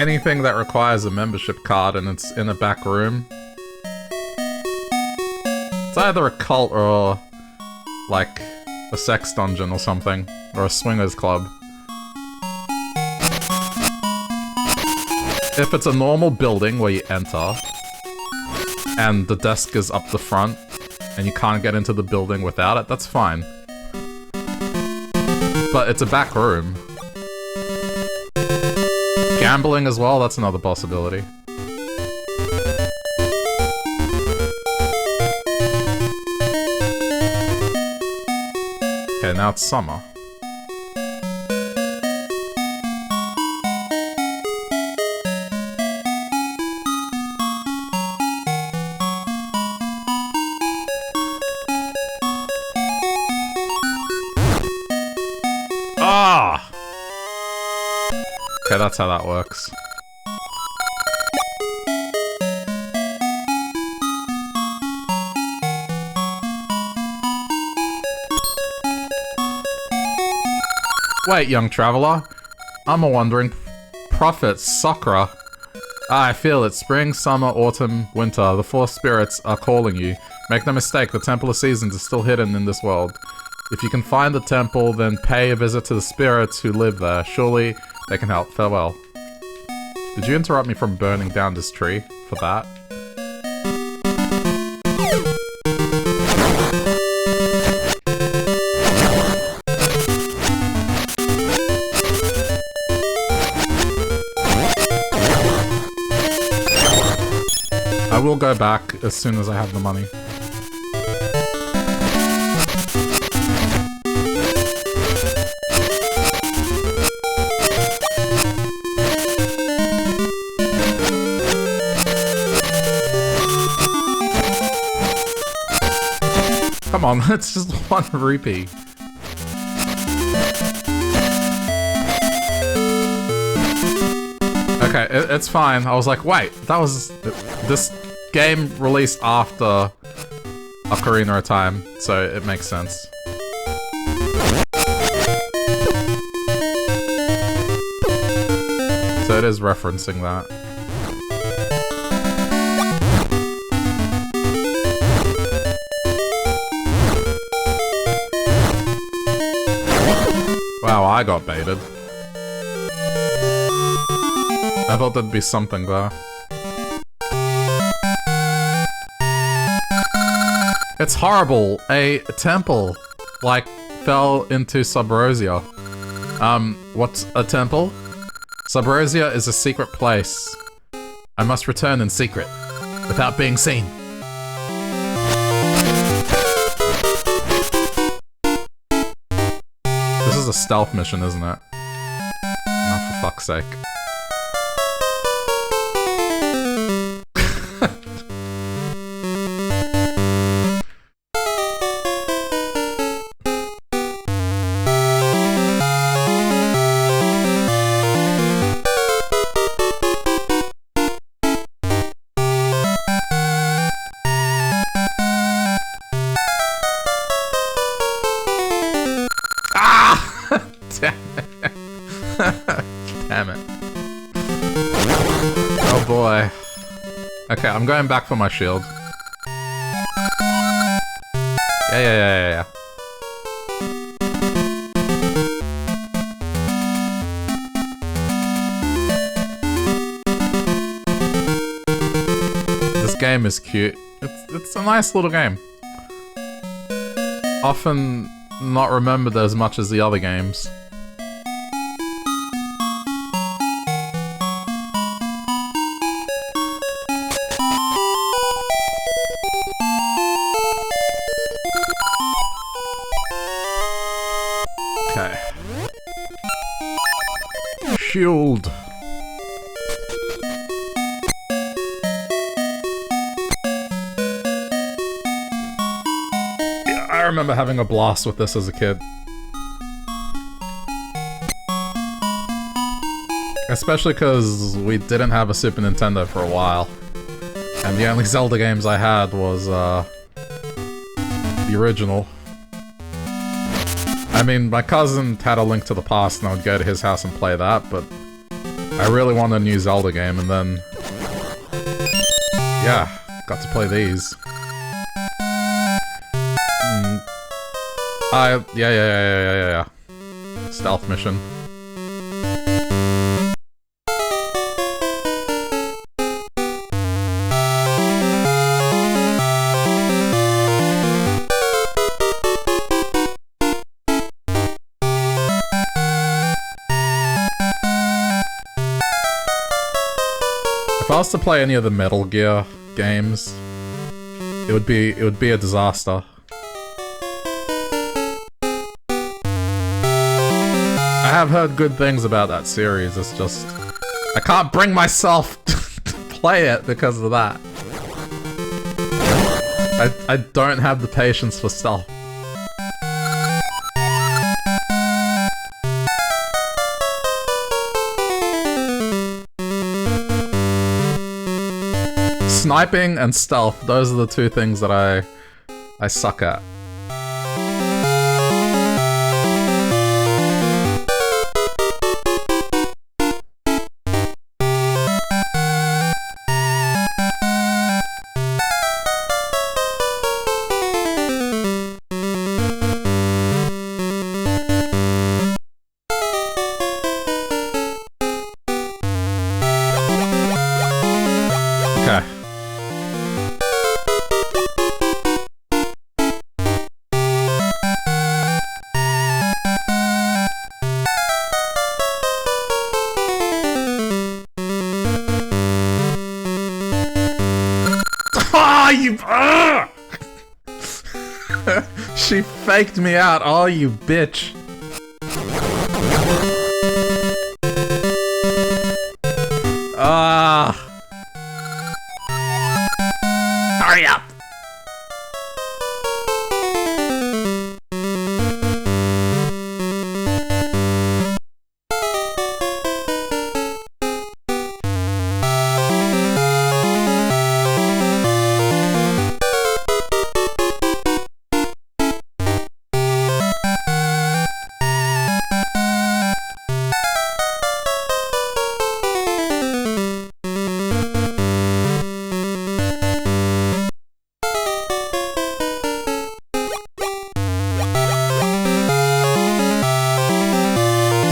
Anything that requires a membership card and it's in a back room. It's either a cult or, like, a sex dungeon or something. Or a swingers club. If it's a normal building where you enter, and the desk is up the front, and you can't get into the building without it, that's fine. But it's a back room. Gambling as well, that's another possibility. Okay, now it's summer. Ah! Okay, that's how that works. Wait, young traveler. I'm a wandering prophet, Sakura. I feel it. Spring, summer, autumn, winter. The four spirits are calling you. Make no mistake, the Temple of Seasons is still hidden in this world. If you can find the temple, then pay a visit to the spirits who live there. Surely they can help. Farewell. Did you interrupt me from burning down this tree for that? I will go back as soon as I have the money. Come on, it's just 1 rupee. Okay, it's fine. I was like, wait, that was... This game released after Ocarina of Time, so it makes sense. So it is referencing that. Wow, I got baited. I thought there'd be something there. It's horrible. A temple, like, fell into Subrosia. What's a temple? Subrosia is a secret place. I must return in secret, without being seen. This is a stealth mission, isn't it? Oh, for fuck's sake. Okay, I'm going back for my shield. Yeah. This game is cute. It's a nice little game. Often not remembered as much as the other games. shield. Yeah, I remember having a blast with this as a kid. Especially because we didn't have a Super Nintendo for a while. And the only Zelda games I had was, the original. I mean, my cousin had A Link to the Past and I would go to his house and play that, but I really wanted a new Zelda game, and then... yeah, got to play these. Yeah. Stealth mission. If I was to play any of the Metal Gear games, it would be a disaster. I have heard good things about that series, it's just... I can't bring myself to play it because of that. I don't have the patience for stealth. Sniping and stealth, those are the two things that I suck at. She faked me out, oh you bitch. Hurry up.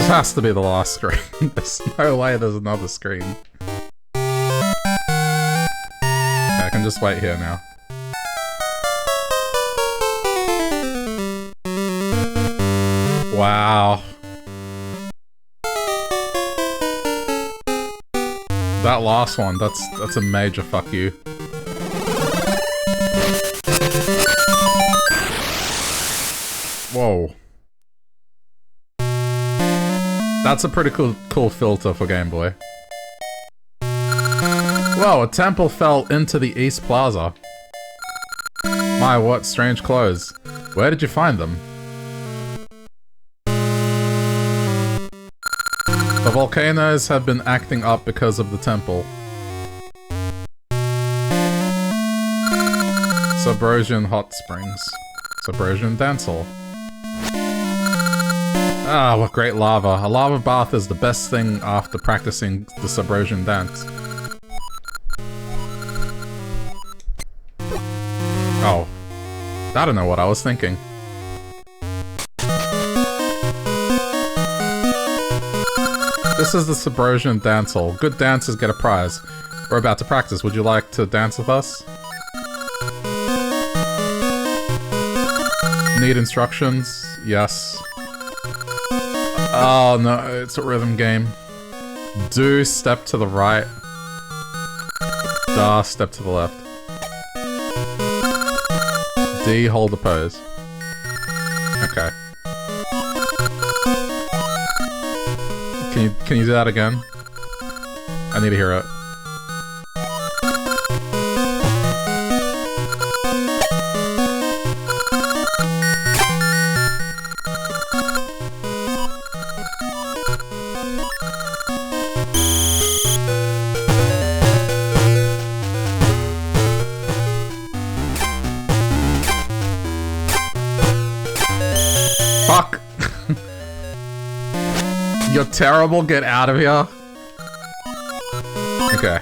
Has to be the last screen. There's no way there's another screen. Okay, I can just wait here now. Wow. That last one, that's a major fuck you. Whoa. That's a pretty cool filter for Game Boy. Whoa, a temple fell into the East Plaza. My, what strange clothes. Where did you find them? The volcanoes have been acting up because of the temple. Subrosian Hot Springs. Subrosian Dance Hall. Ah, what great lava. A lava bath is the best thing after practicing the Subrosian dance. Oh. I don't know what I was thinking. This is the Subrosian Dance Hall. Good dancers get a prize. We're about to practice. Would you like to dance with us? Need instructions? Yes. Oh no, it's a rhythm game. Do step to the right. Da, step to the left. D, hold the pose. Okay. Can you do that again? I need to hear it. Fuck! You're terrible, get out of here. Okay.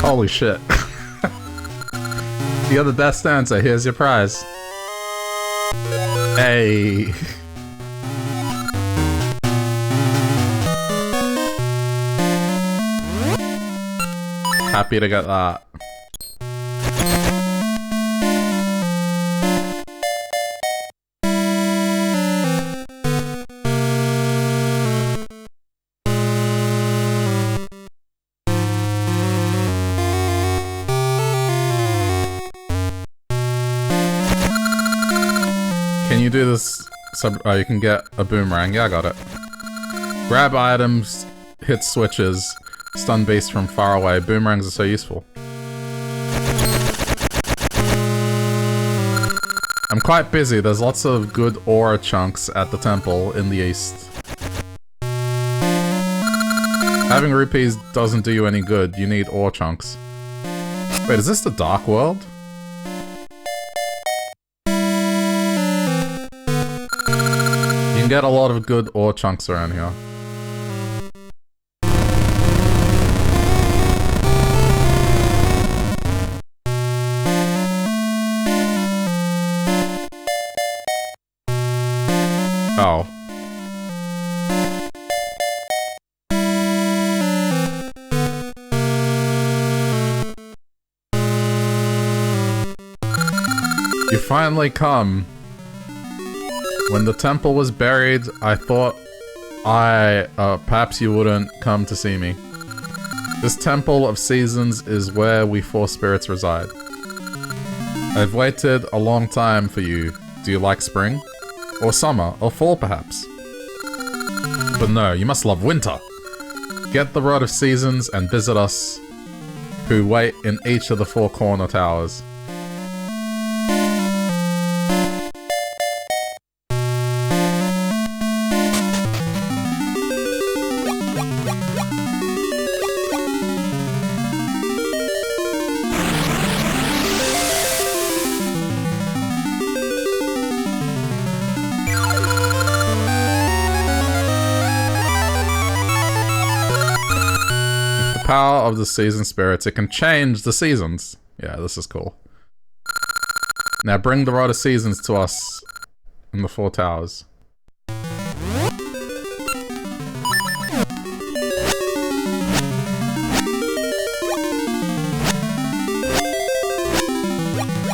Holy shit. You're the best answer. Here's your prize. Hey. Happy to get that. Can you do this? Oh, you can get a boomerang. Yeah, I got it. Grab items, hit switches, stun beasts from far away. Boomerangs are so useful. I'm quite busy. There's lots of good aura chunks at the temple in the east. Having rupees doesn't do you any good. You need ore chunks. Wait, is this the Dark World? You can get a lot of good ore chunks around here. Oh. You finally come. When the temple was buried, I thought perhaps you wouldn't come to see me. This temple of seasons is where we four spirits reside. I've waited a long time for you. Do you like spring? Or summer? Or fall, perhaps? But no, you must love winter. Get the Rod of Seasons and visit us, who wait in each of the four corner towers. Power of the season spirits. It can change the seasons. Yeah, this is cool. Now bring the Rod of Seasons to us in the four towers.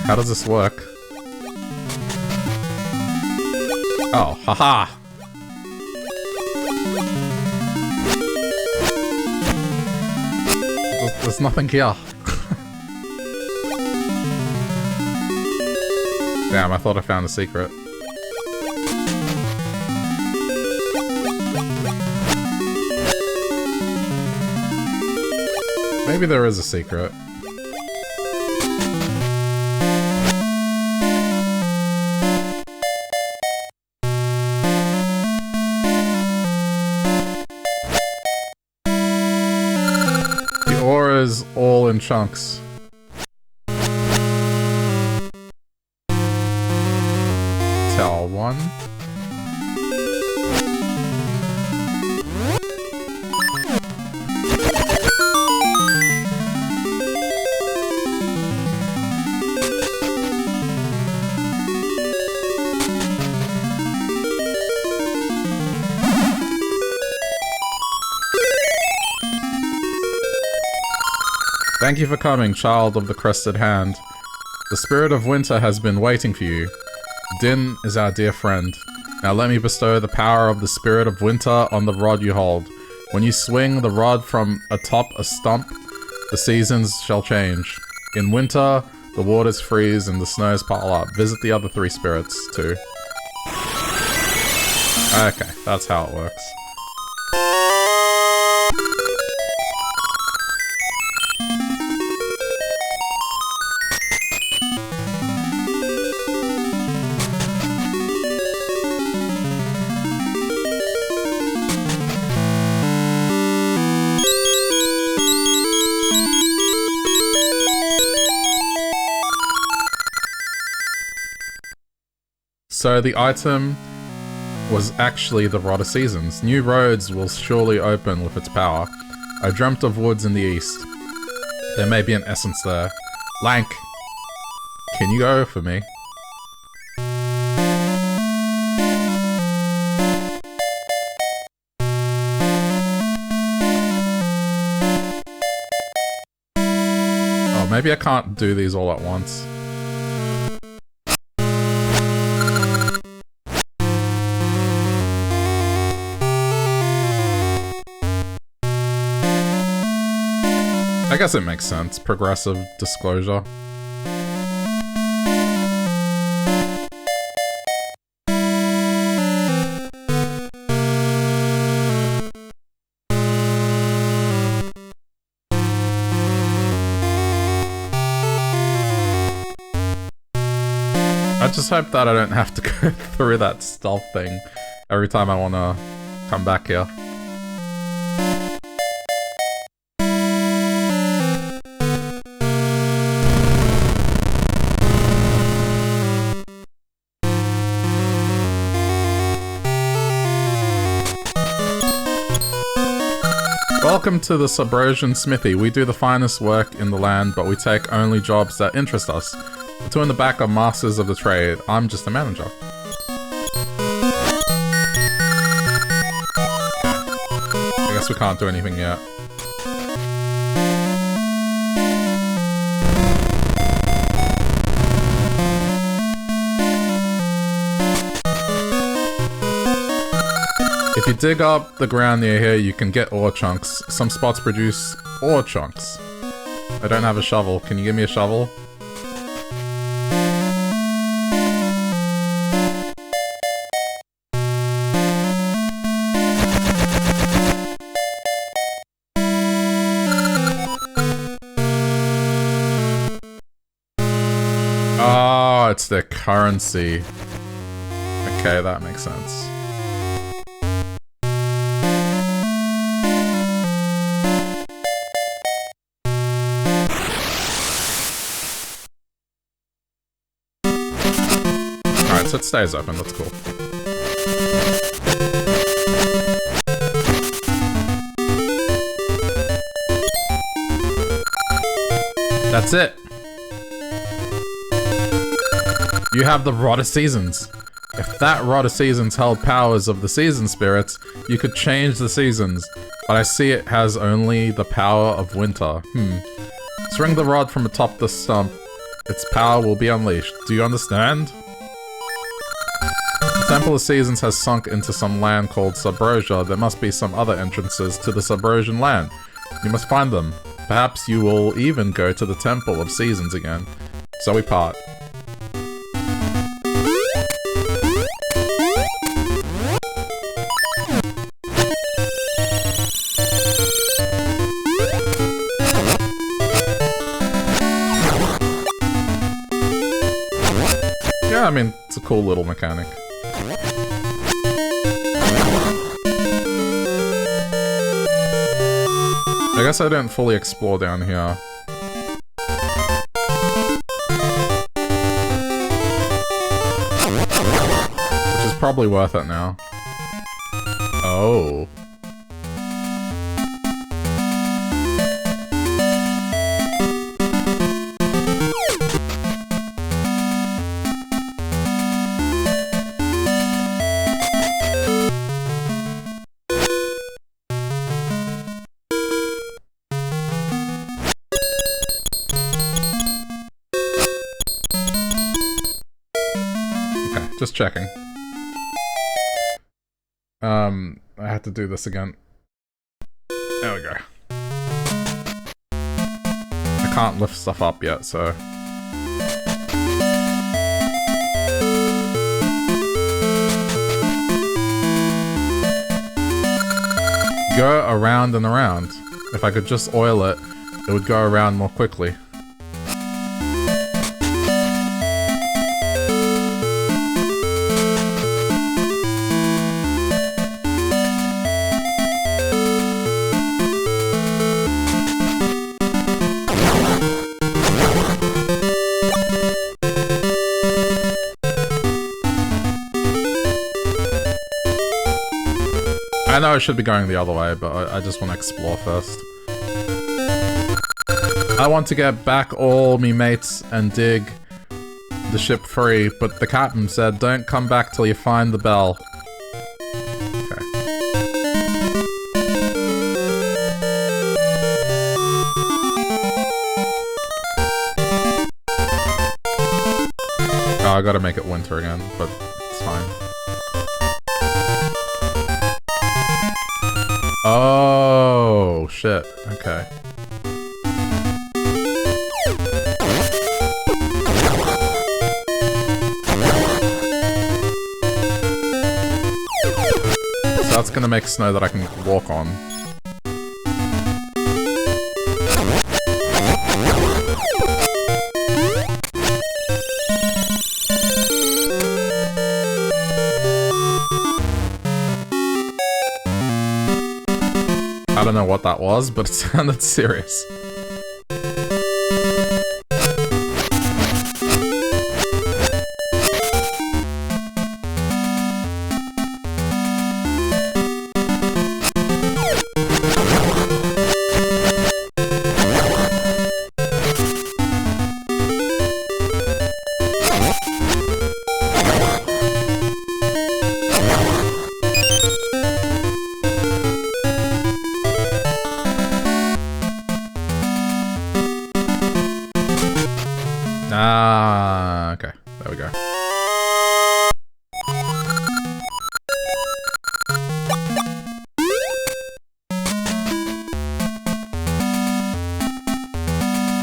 How does this work? Oh, haha! There's nothing here. Damn, I thought I found a secret. Maybe there is a secret. Is all in chunks. Tower 1, Thank you for coming, child of the crested hand. The spirit of winter has been waiting for you. Din is our dear friend. Now let me bestow the power of the spirit of winter on the rod you hold. When you swing the rod from atop a stump, the seasons shall change. In winter, the waters freeze and the snows pile up. Visit the other 3 spirits, too. Okay, that's how it works. So the item was actually the Rod of Seasons. New roads will surely open with its power. I dreamt of woods in the east. There may be an essence there. Lank, can you go for me? Oh, maybe I can't do these all at once. I guess it makes sense. Progressive disclosure. I just hope that I don't have to go through that stealth thing every time I want to come back here. Welcome to the Subrosian Smithy. We do the finest work in the land, but we take only jobs that interest us. The 2 in the back are masters of the trade. I'm just a manager. I guess we can't do anything yet. If you dig up the ground near here, you can get ore chunks. Some spots produce ore chunks. I don't have a shovel. Can you give me a shovel? Oh, it's their currency. Okay, that makes sense. So it stays open, that's cool. That's it. You have the Rod of Seasons. If that Rod of Seasons held powers of the season spirits, you could change the seasons, but I see it has only the power of winter. Swing the rod from atop the stump. Its power will be unleashed. Do you understand? The Temple of Seasons has sunk into some land called Subrosia. There must be some other entrances to the Subrosian land. You must find them. Perhaps you will even go to the Temple of Seasons again. So we part. Yeah, I mean, it's a cool little mechanic. I guess I didn't fully explore down here. Which is probably worth it now. Oh. Just checking. I had to do this again. There we go. I can't lift stuff up yet, so... Go around and around. If I could just oil it, it would go around more quickly. I know I should be going the other way, but I just want to explore first. I want to get back all me mates and dig the ship free, but the captain said don't come back till you find the bell. Okay. Oh, I gotta make it winter again, but it's fine. Oh, shit. Okay. So that's gonna make snow that I can walk on. I don't know what that was, but it sounded serious. Okay. There we go.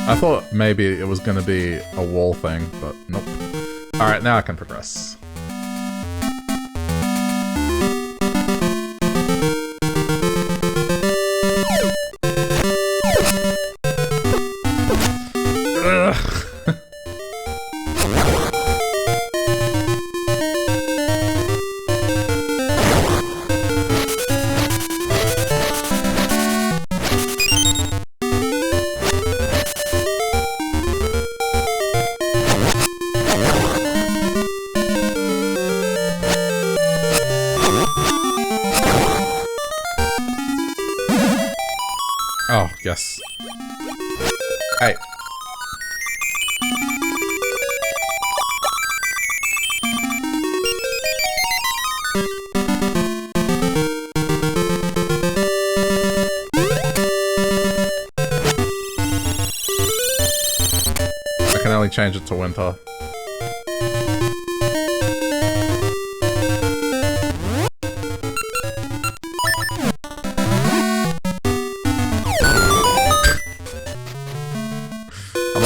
I thought maybe it was gonna be a wall thing, but nope. Alright, now I can progress. Oh, yes. Hey. I can only change it to winter.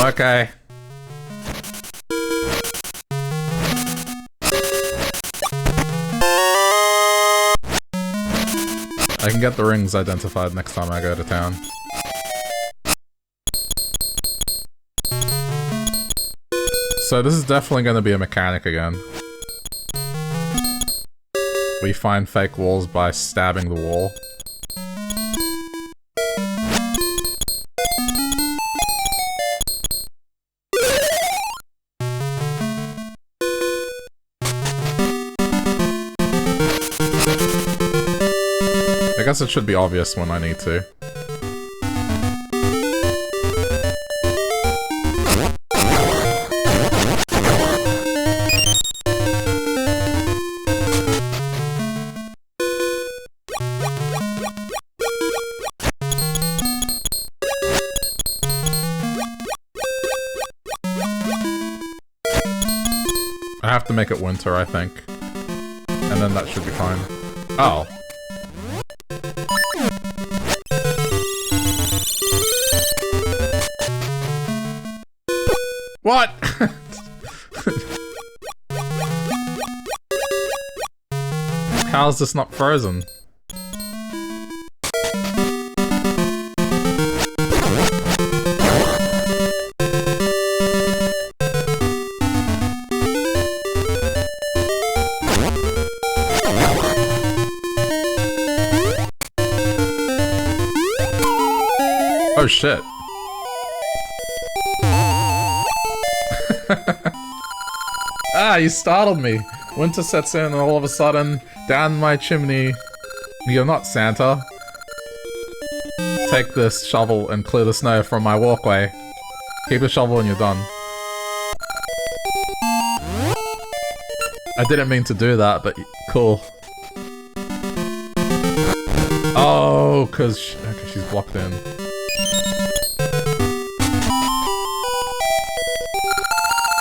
Okay. I can get the rings identified next time I go to town. So this is definitely going to be a mechanic again. We find fake walls by stabbing the wall. I guess it should be obvious when I need to. have to make it winter, I think. And then that should be fine. Oh. What? How is this not frozen? Oh shit. Ah, you startled me. Winter sets in and all of a sudden, down my chimney... You're not Santa. Take this shovel and clear the snow from my walkway. Keep a shovel and you're done. I didn't mean to do that, but cool. Oh, cause she's blocked in.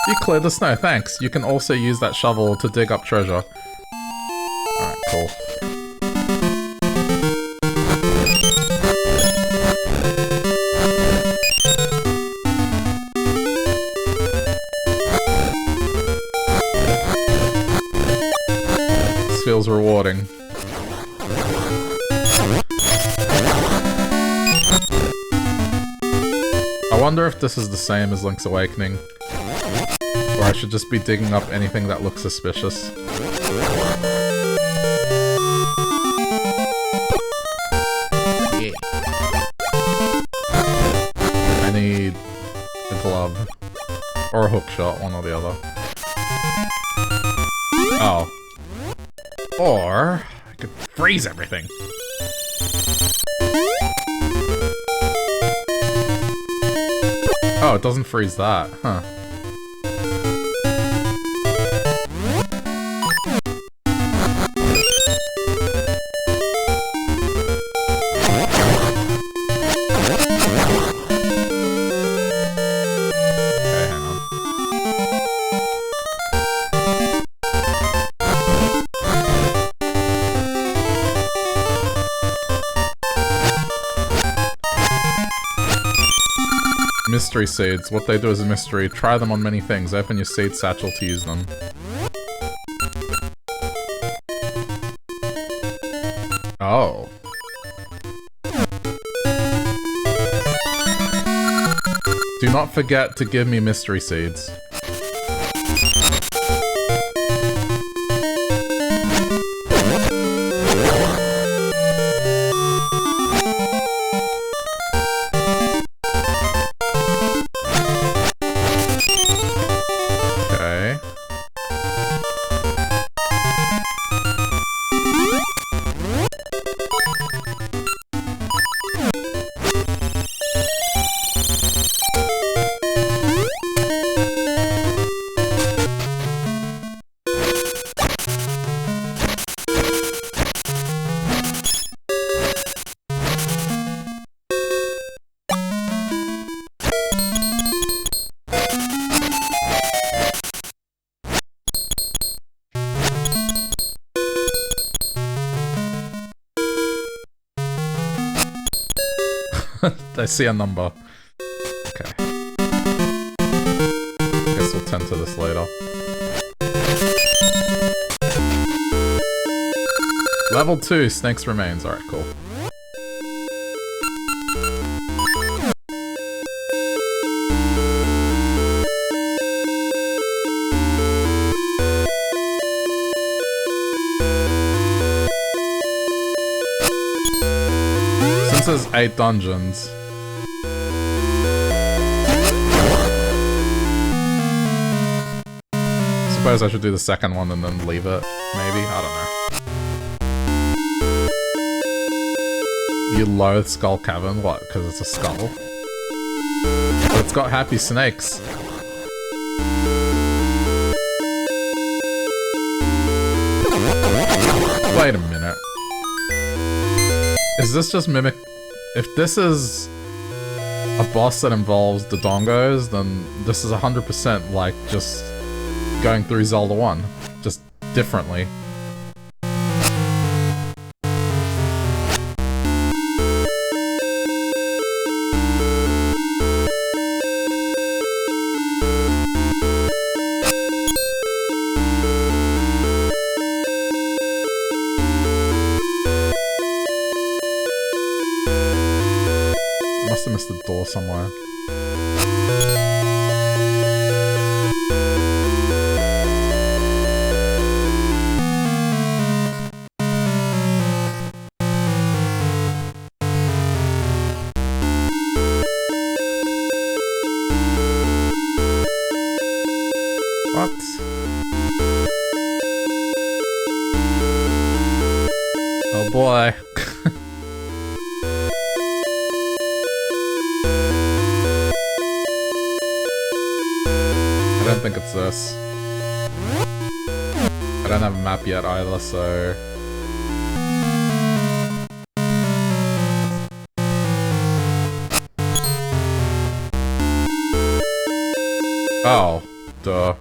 You cleared the snow, thanks. You can also use that shovel to dig up treasure. Alright, cool. This feels rewarding. I wonder if this is the same as Link's Awakening. Or I should just be digging up anything that looks suspicious. Yeah. I need a glove. Or a hook shot, one or the other. Oh. Or I could freeze everything. Oh, it doesn't freeze that, huh. Mystery seeds. What they do is a mystery. Try them on many things. Open your seed satchel to use them. Oh. Do not forget to give me mystery seeds. I see a number. Okay. Guess we'll tend to this later. Level 2, Snake's Remains. Alright, cool. Since there's 8 dungeons, suppose I should do the second one and then leave it, maybe? I don't know. You loathe Skull Cavern? What, because it's a skull? But it's got happy snakes. Wait a minute. Is this just mimic... If this is a boss that involves the dongos, then this is 100% like just going through Zelda 1, just differently. Must have missed the door somewhere. What? Oh boy. I don't think it's this. I don't have a map yet either, so... Oh, duh.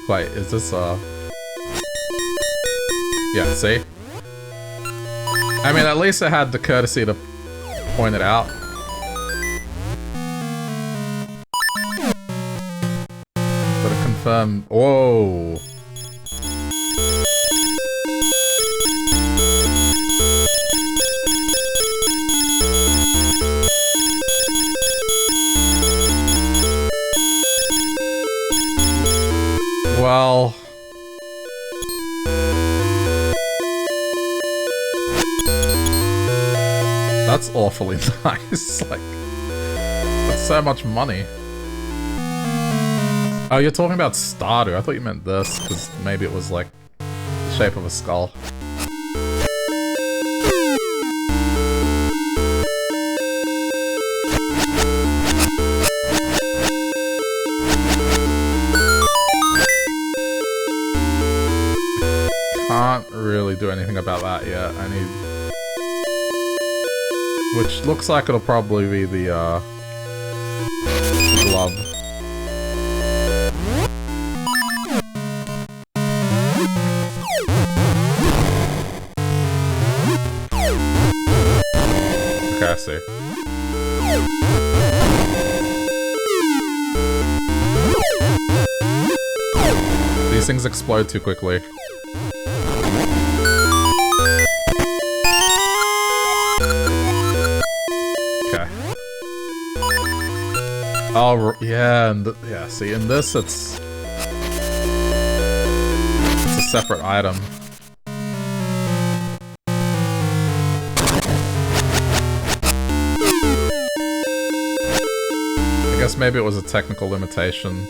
Wait, is this, yeah, see? I mean, at least I had the courtesy to point it out. But to confirm... Whoa! Well... That's awfully nice, like... That's so much money. Oh, you're talking about Stardew. I thought you meant this, because maybe it was like the shape of a skull. Can't really do anything about that yet. I need... Which looks like it'll probably be the glove. Okay, I see. These things explode too quickly. Oh, yeah, and yeah, see, in this, it's a separate item. I guess maybe it was a technical limitation.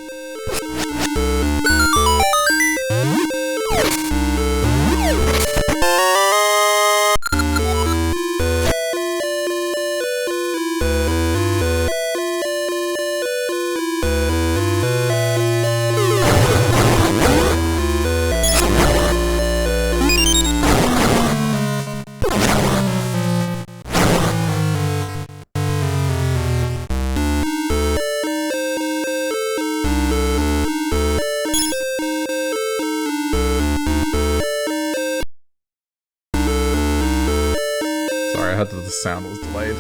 The sound was delayed.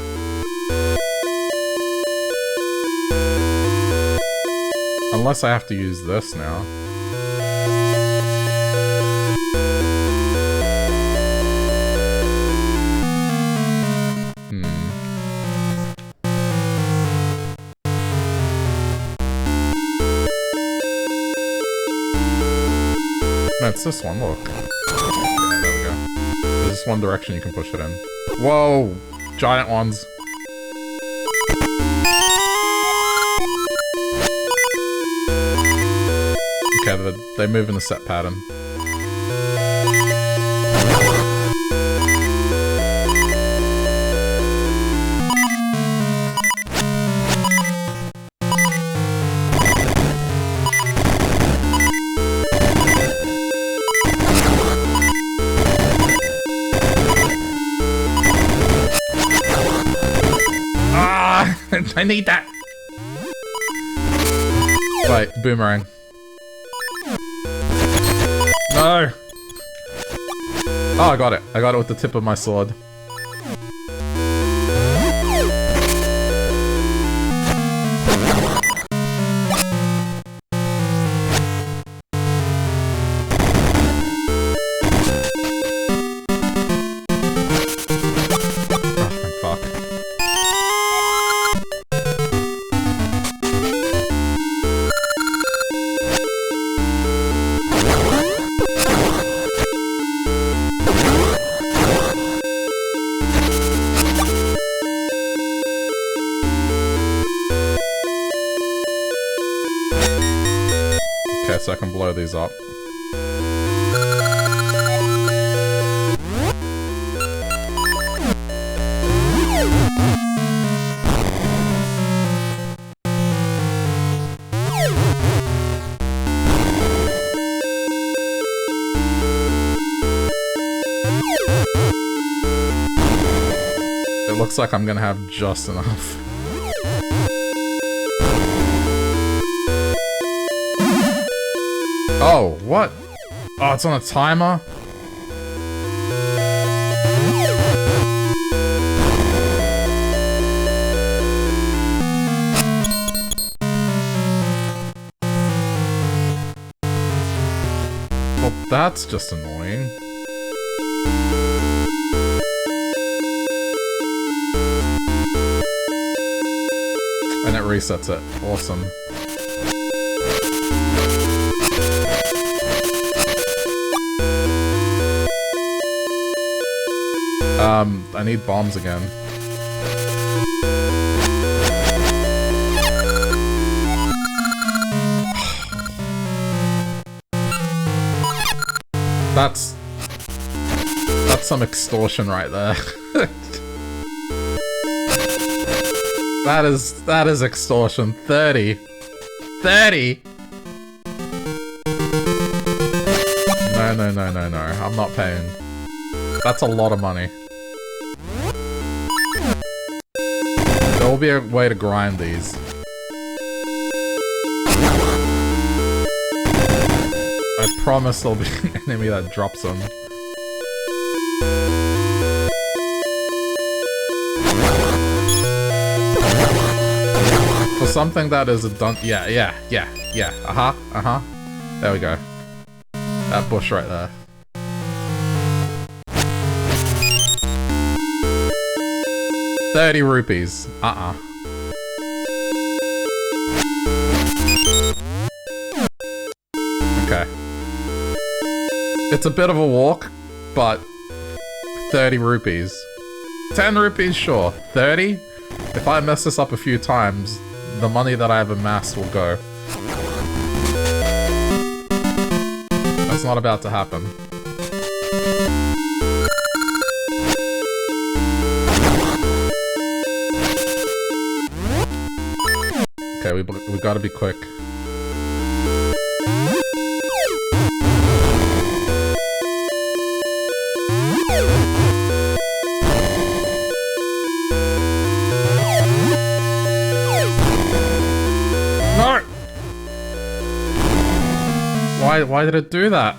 Unless I have to use this now. No, it's this one, look. Yeah, there we go. There's just one direction you can push it in. Whoa! Giant ones. Okay, they move in a set pattern. I need that! Wait, boomerang. No! Oh, I got it. I got it with the tip of my sword. So I can blow these up. It looks like I'm gonna have just enough. Oh, what? Oh, it's on a timer? Well, that's just annoying. And it resets it. Awesome. I need bombs again. That's some extortion right there. That is extortion. 30. 30? No. I'm not paying. That's a lot of money. There will be a way to grind these. I promise there'll be an enemy that drops them. For something that is a yeah. There we go. That bush right there. ₹30. Okay. It's a bit of a walk, but ₹30. 10 rupees, sure. 30? If I mess this up a few times, the money that I have amassed will go. That's not about to happen. Okay, we gotta be quick. No! Why did it do that?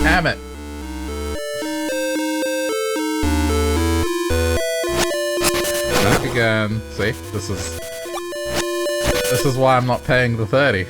Damn it. Back again. See? This is why I'm not paying the 30.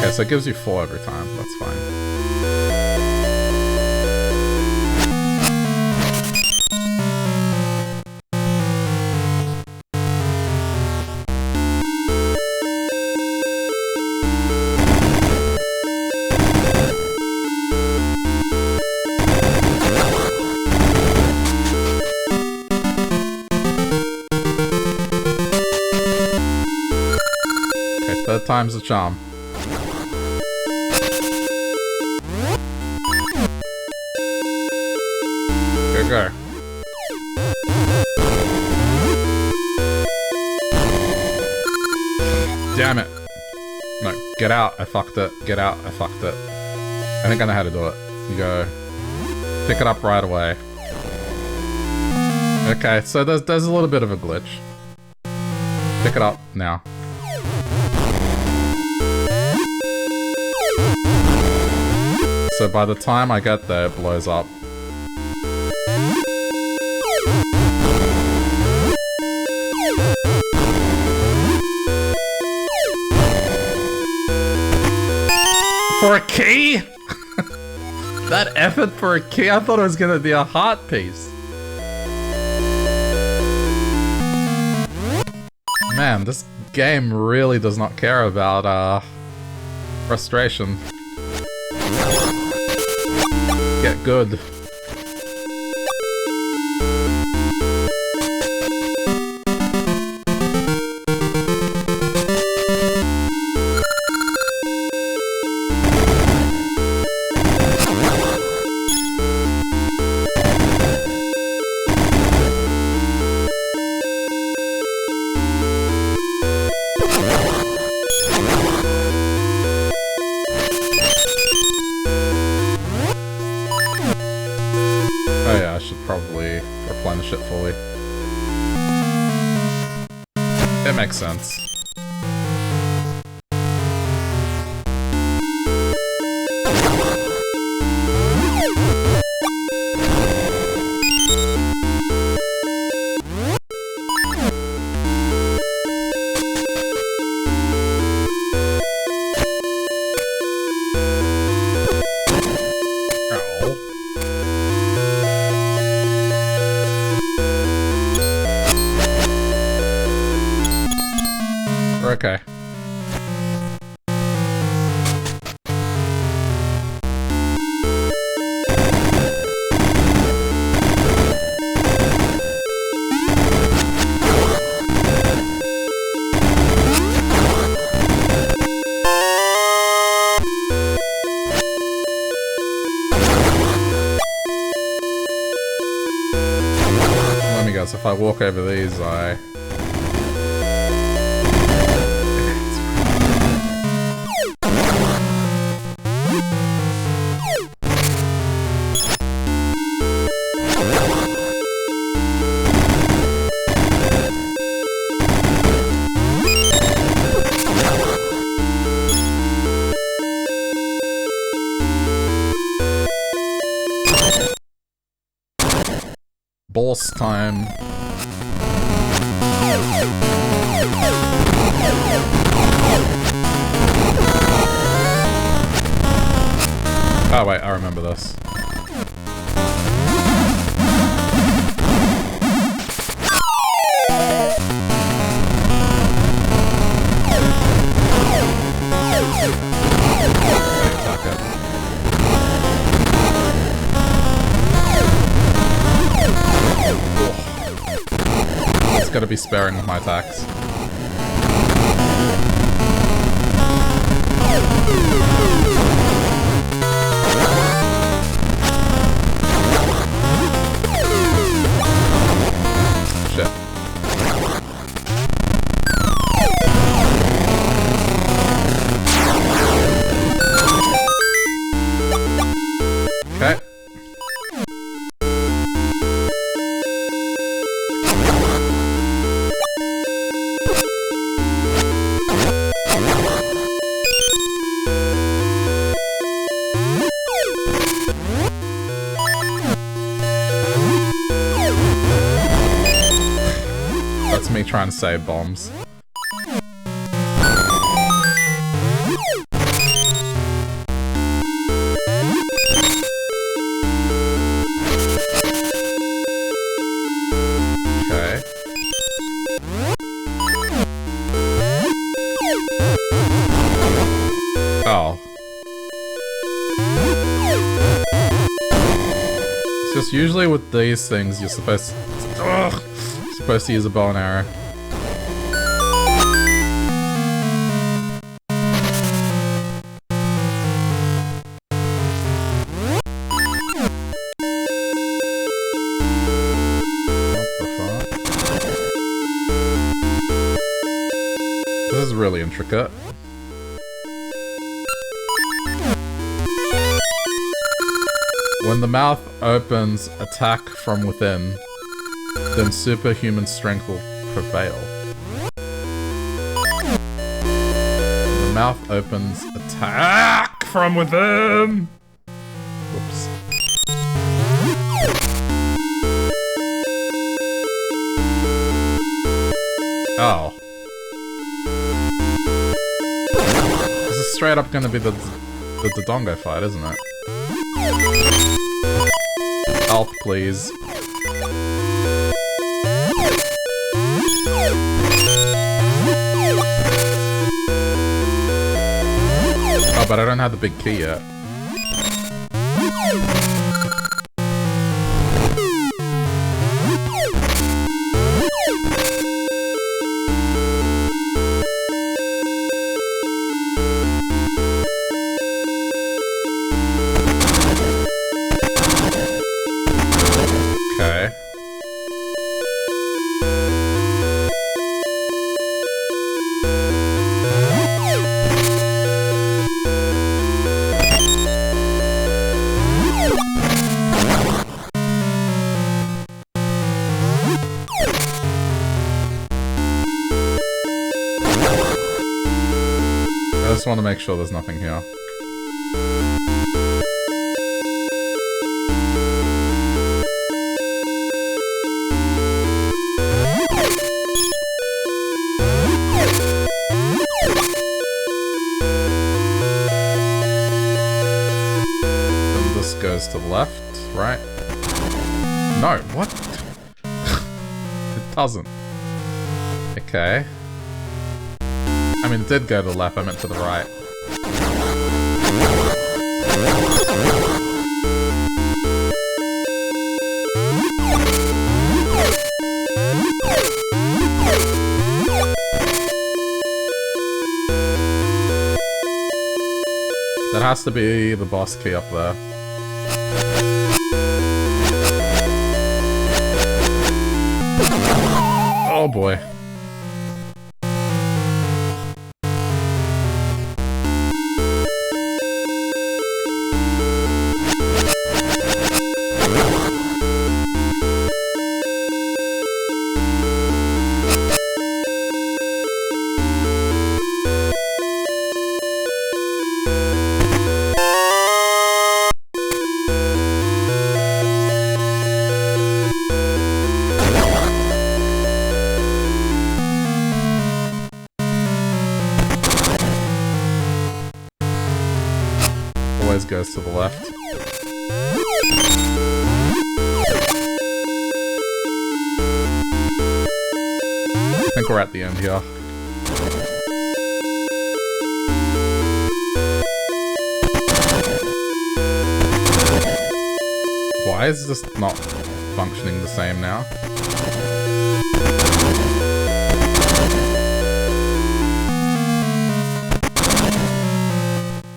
Okay, so it gives you 4 every time. That's fine. Okay, 3rd time's the charm. Go. Damn it. No, get out. I fucked it. Get out. I fucked it. I think I know how to do it. You go. Pick it up right away. Okay, so there's a little bit of a glitch. Pick it up now. So by the time I get there, it blows up. For a key? That effort for a key? I thought it was gonna be a heart piece. Man, this game really does not care about, frustration. Get good. Shit fully. It makes sense. Okay. Let me guess, if I walk over these, boss time. Oh wait, I remember this. Gotta be sparing with my attacks. Shit. Okay. me try and save bombs. Okay. Oh. It's just usually with these things you're supposed to use a bow and arrow. This is really intricate. When the mouth opens, attack from within, then superhuman strength will prevail. When the mouth opens, attack from within! Whoops. Oh. This is straight up gonna be the Dodongo fight, isn't it? Health, please. Oh, but I don't have the big key yet. Okay. I just want to make sure there's nothing here. Then this goes to the left, right? No, what? It doesn't. Okay. I mean, it did go to the left, I meant to the right. That has to be the boss key up there. Oh boy. Goes to the left. I think we're at the end here. Why is this not functioning the same now?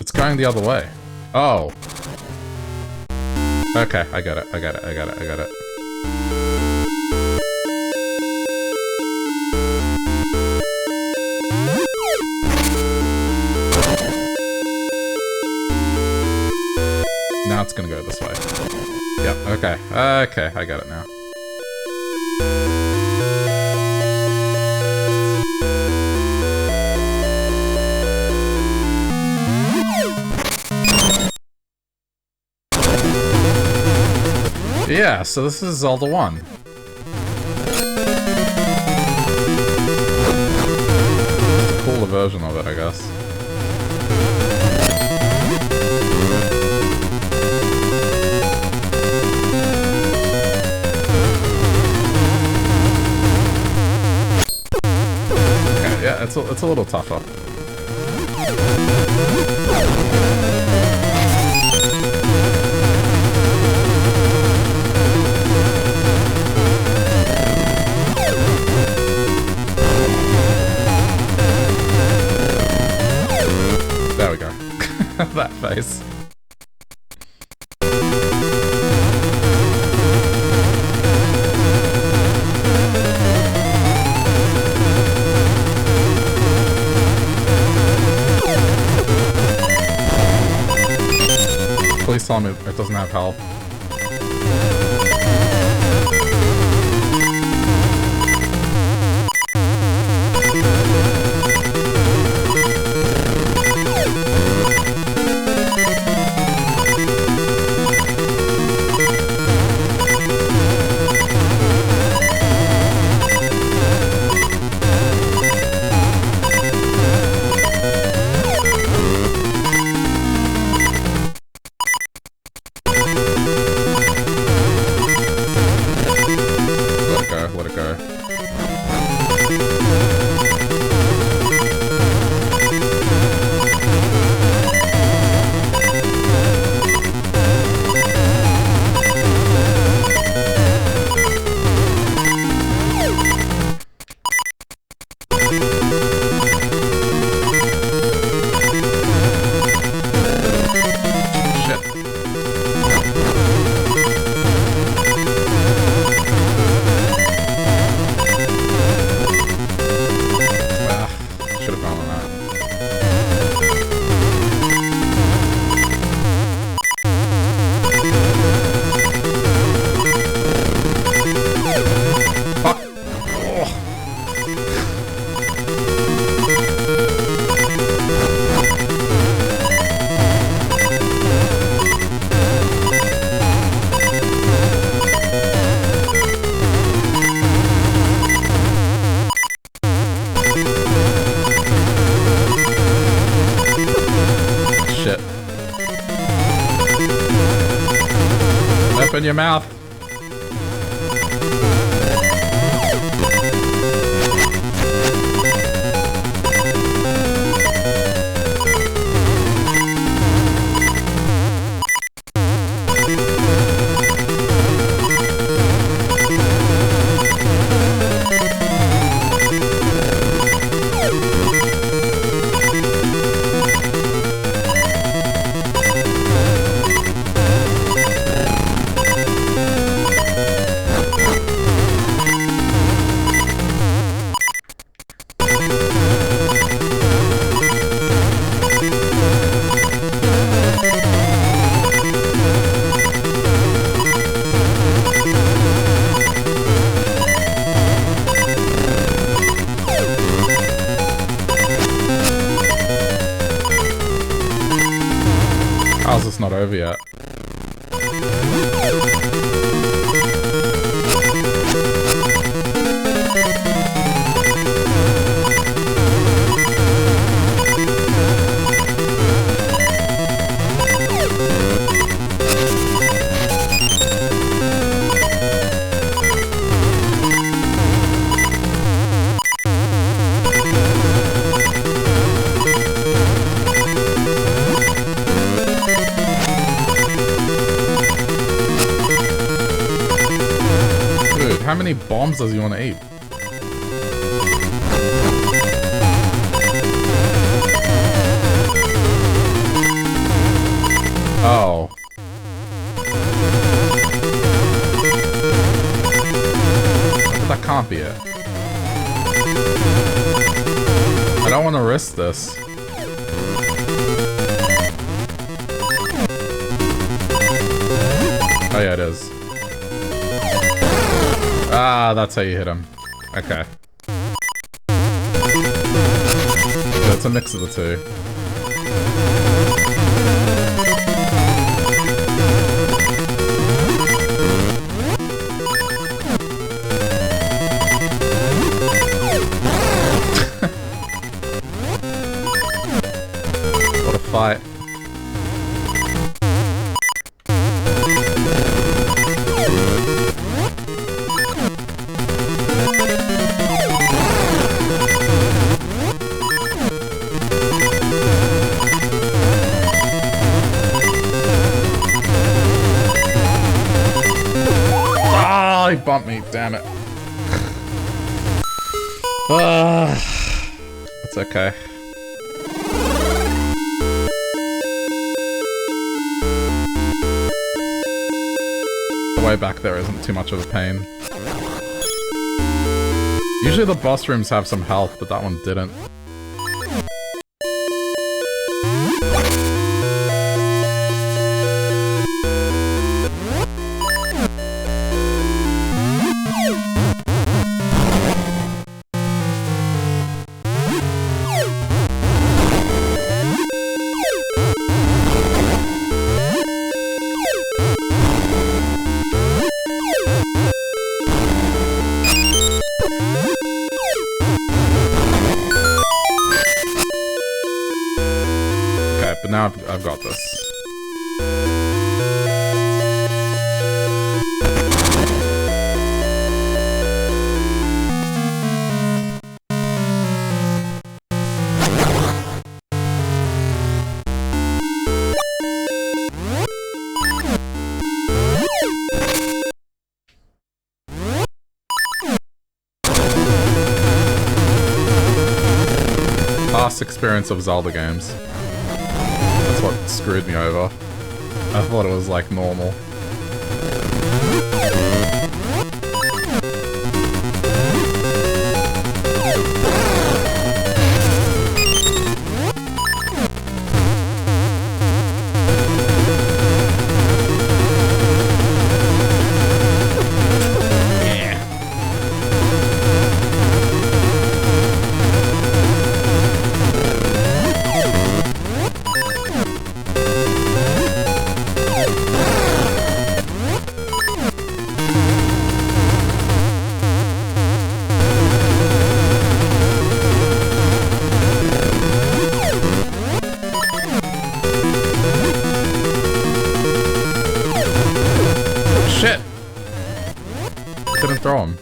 It's going the other way. Oh. Okay, I got it, I got it, I got it, I got it. Now it's gonna go this way. Yep, okay. Okay, I got it now. Yeah, so this is Zelda 1. version of it, I guess. Okay, yeah, it's a little tougher. There we go. That face. Please tell me it doesn't have health. Open your mouth. How's this not over yet? How many bombs does he want to eat? Oh. But that can't be it. I don't want to risk this. Oh yeah, it is. Ah, that's how you hit him. Okay. So it's a mix of the two. fight. Ah, he bumped me, damn it. It's okay. The way back there isn't too much of a pain. Usually the boss rooms have some health, but that one didn't. Now I've got this. Past experience of Zelda games. What screwed me over. I thought it was like normal. Throw him.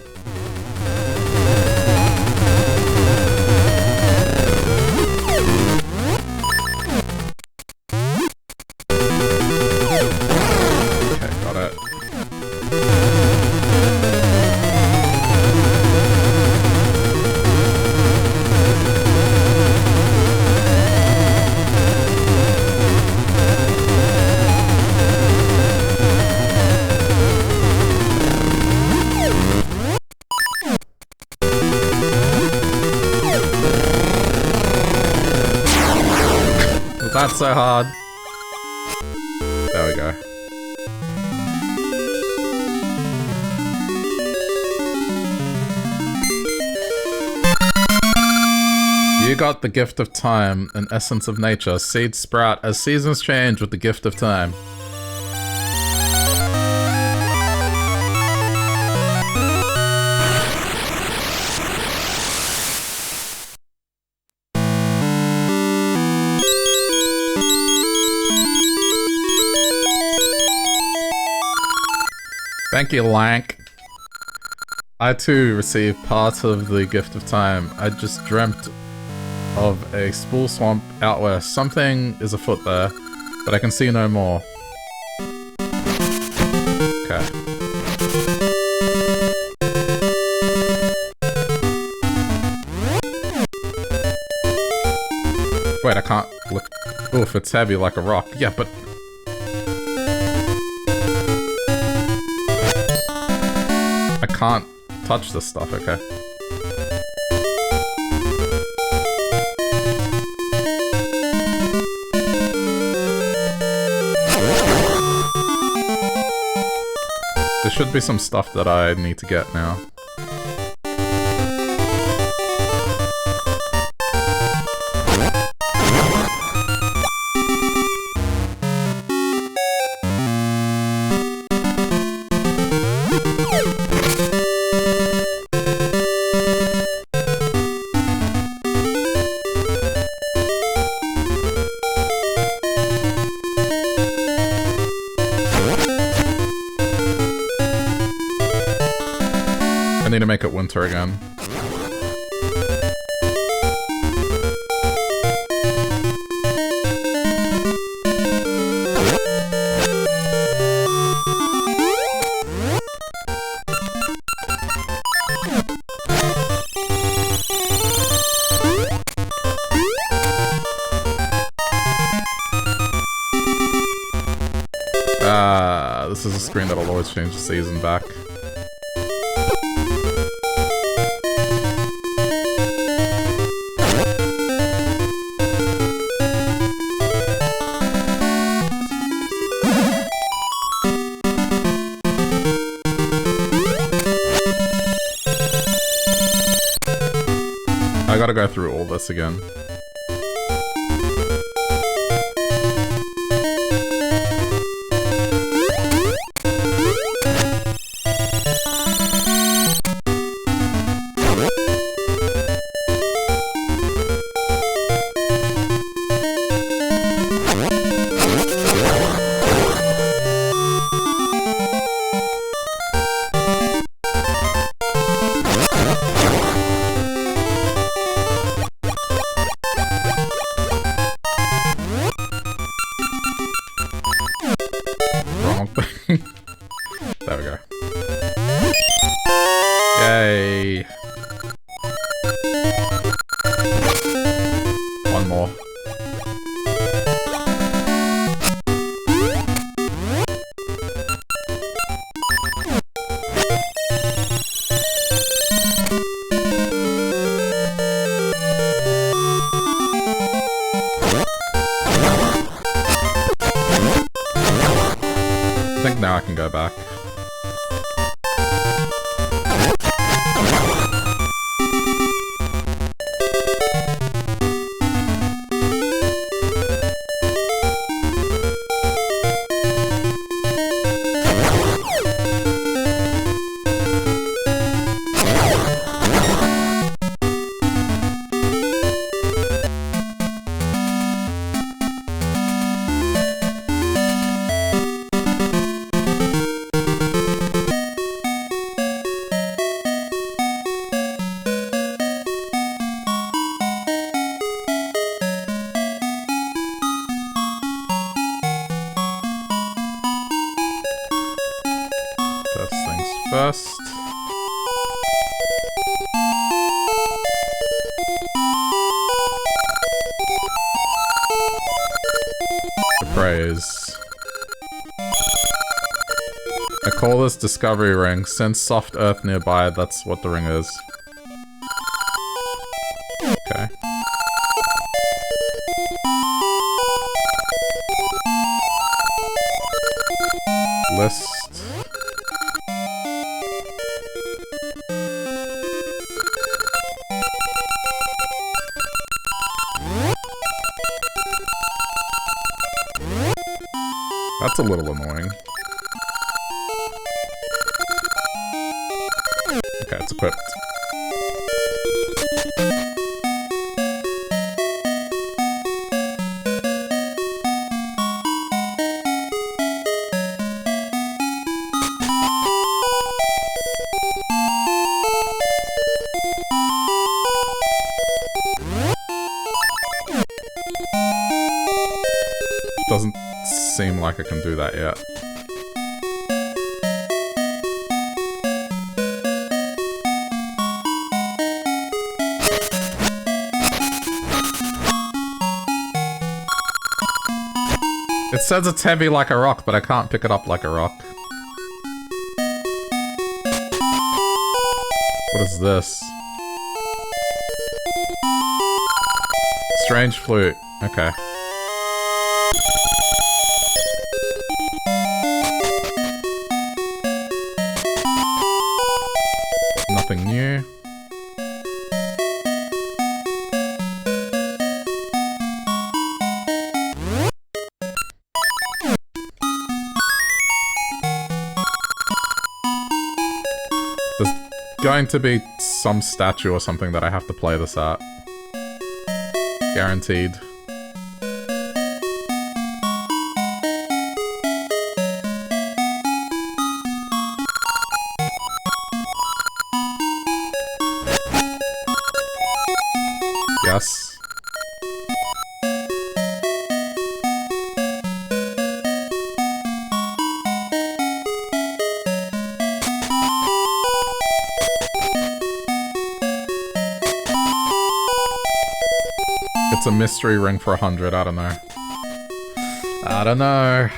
Okay, got it. That's so hard. There we go. You got the gift of time, an essence of nature. Seeds sprout as seasons change with the gift of time. Thank you, Lank. I too received part of the gift of time. I just dreamt of a spool swamp out west. Something is afoot there, but I can see no more. Okay. Wait, I can't look. Oof, it's heavy like a rock. Yeah, but I can't touch this stuff, okay. There should be some stuff that I need to get now. need to make it winter again. This is a screen that'll always change the season back. I gotta go through all this again. Call this Discovery Ring. Sense soft earth nearby, that's what the ring is. Okay. List. That's a little annoying. Okay, it's equipped. Doesn't seem like I can do that yet. It says it's heavy like a rock, but I can't pick it up like a rock. What is this? Strange flute. Okay. Nothing new. Going to be some statue or something that I have to play this at. Guaranteed. it's a mystery ring for 100, I don't know. I don't know.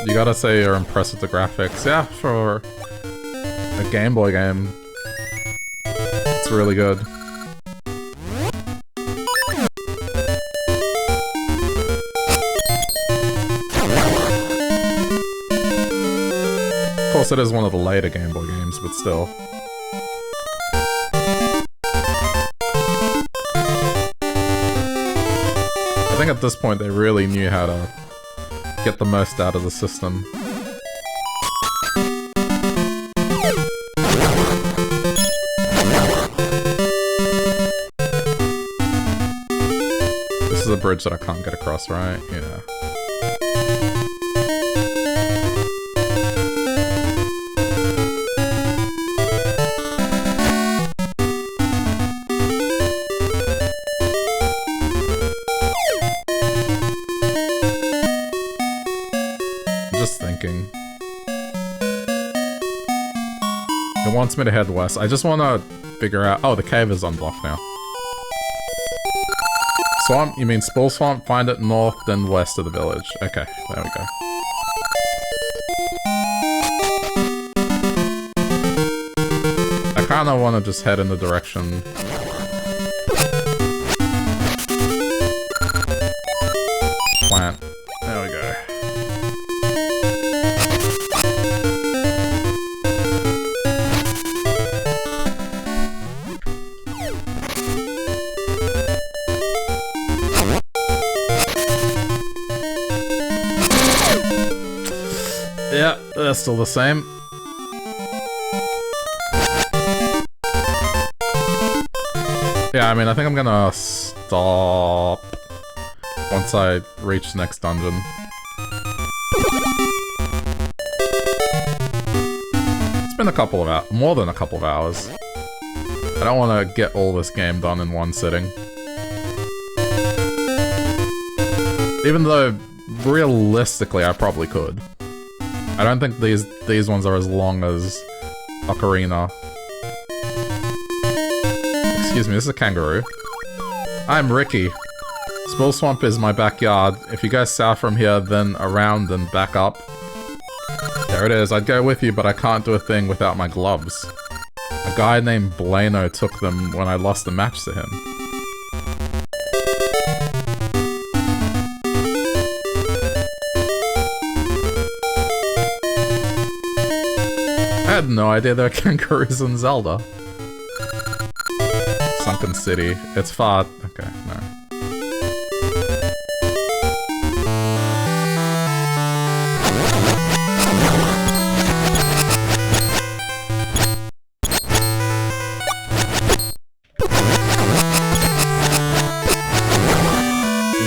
You gotta say you're impressed with the graphics. Yeah, for a Game Boy game, it's really good. Of course, it is one of the later Game Boy games, but still. I think at this point they really knew how to get the most out of the system. This is a bridge that I can't get across, right? Yeah. It wants me to head west. I just want to figure out... Oh, the cave is unblocked now. Swamp? You mean Spool Swamp? Find it north, then west of the village. Okay, there we go. I kind of want to just head in the direction... Plant. There we go. Yeah, they're still the same. Yeah, I mean, I think I'm gonna stop once I reach the next dungeon. It's been a couple of hours, more than a couple of hours. I don't want to get all this game done in one sitting. Even though, realistically, I probably could. I don't think these ones are as long as Ocarina. Excuse me, this is a kangaroo. I'm Ricky. Spool Swamp is my backyard. If you go south from here, then around and back up. There it is. I'd go with you, but I can't do a thing without my gloves. A guy named Blano took them when I lost the match to him. I had no idea there were kangaroos in Zelda. Sunken City. It's far... Okay, no.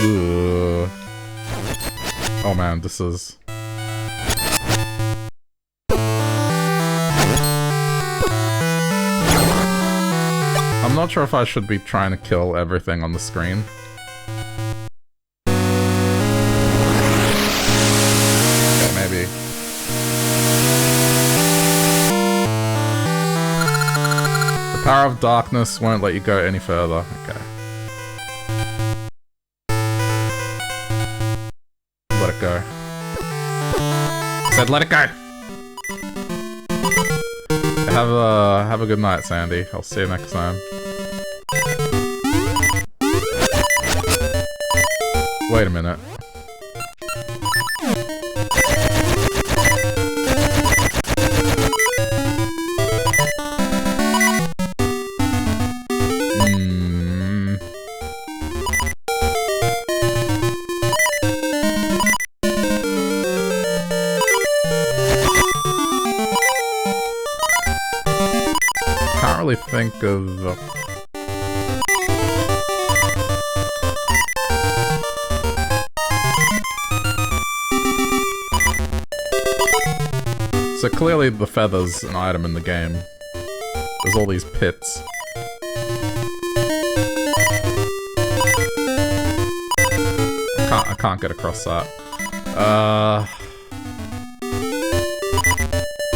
Ooh. Oh man, this is... I'm not sure if I should be trying to kill everything on the screen. Okay, maybe. The power of darkness won't let you go any further. Okay. Let it go. I said let it go! Have a good night, Sandy. I'll see you next time. Wait a minute. Can't really think of... So clearly the feather's an item in the game. There's all these pits. I can't get across that.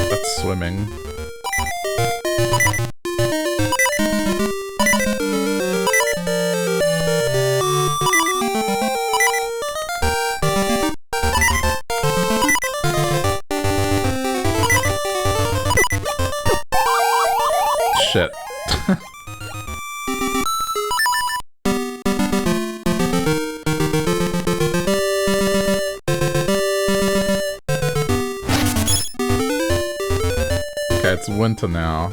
That's swimming. Shit. Okay, it's winter now.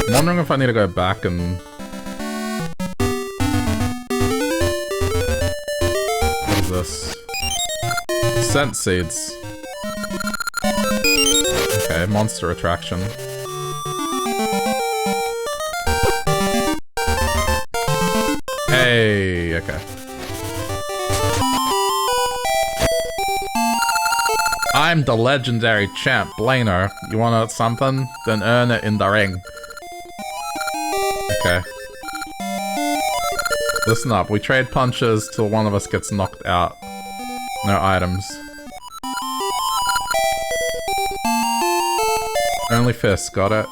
I'm wondering if I need to go back and... What is this? Scent seeds. Okay, monster attraction. Hey, okay. I'm the legendary champ, Blainer. You want something? Then earn it in the ring. Okay. Listen up, we trade punches till one of us gets knocked out. No items. Only fists, got it?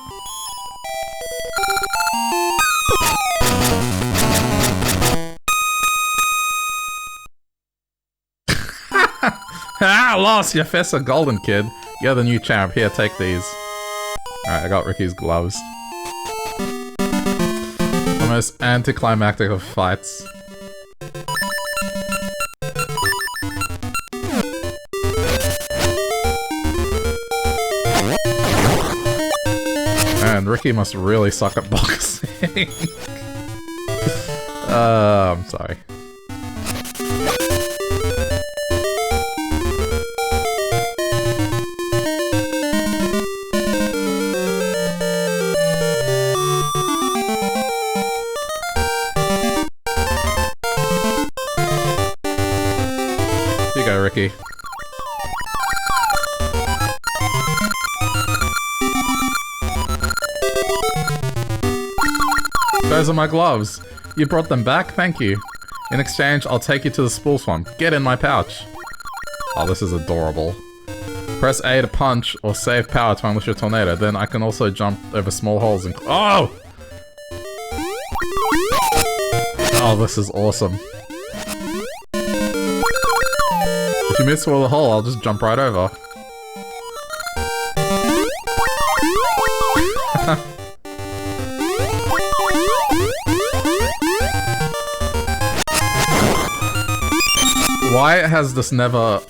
Ah, lost! Your fists are golden, kid. You're the new champ. Here, take these. Alright, I got Ricky's gloves. The most anticlimactic of fights. Man, Ricky must really suck at boxing. I'm sorry. Here you go, Ricky. Those are my gloves. You brought them back? Thank you. In exchange, I'll take you to the spool swamp. Get in my pouch. Oh, this is adorable. Press A to punch or save power to unleash a tornado. Then I can also jump over small holes and... Oh! Oh, this is awesome. If you miss with a hole, I'll just jump right over. Why has this never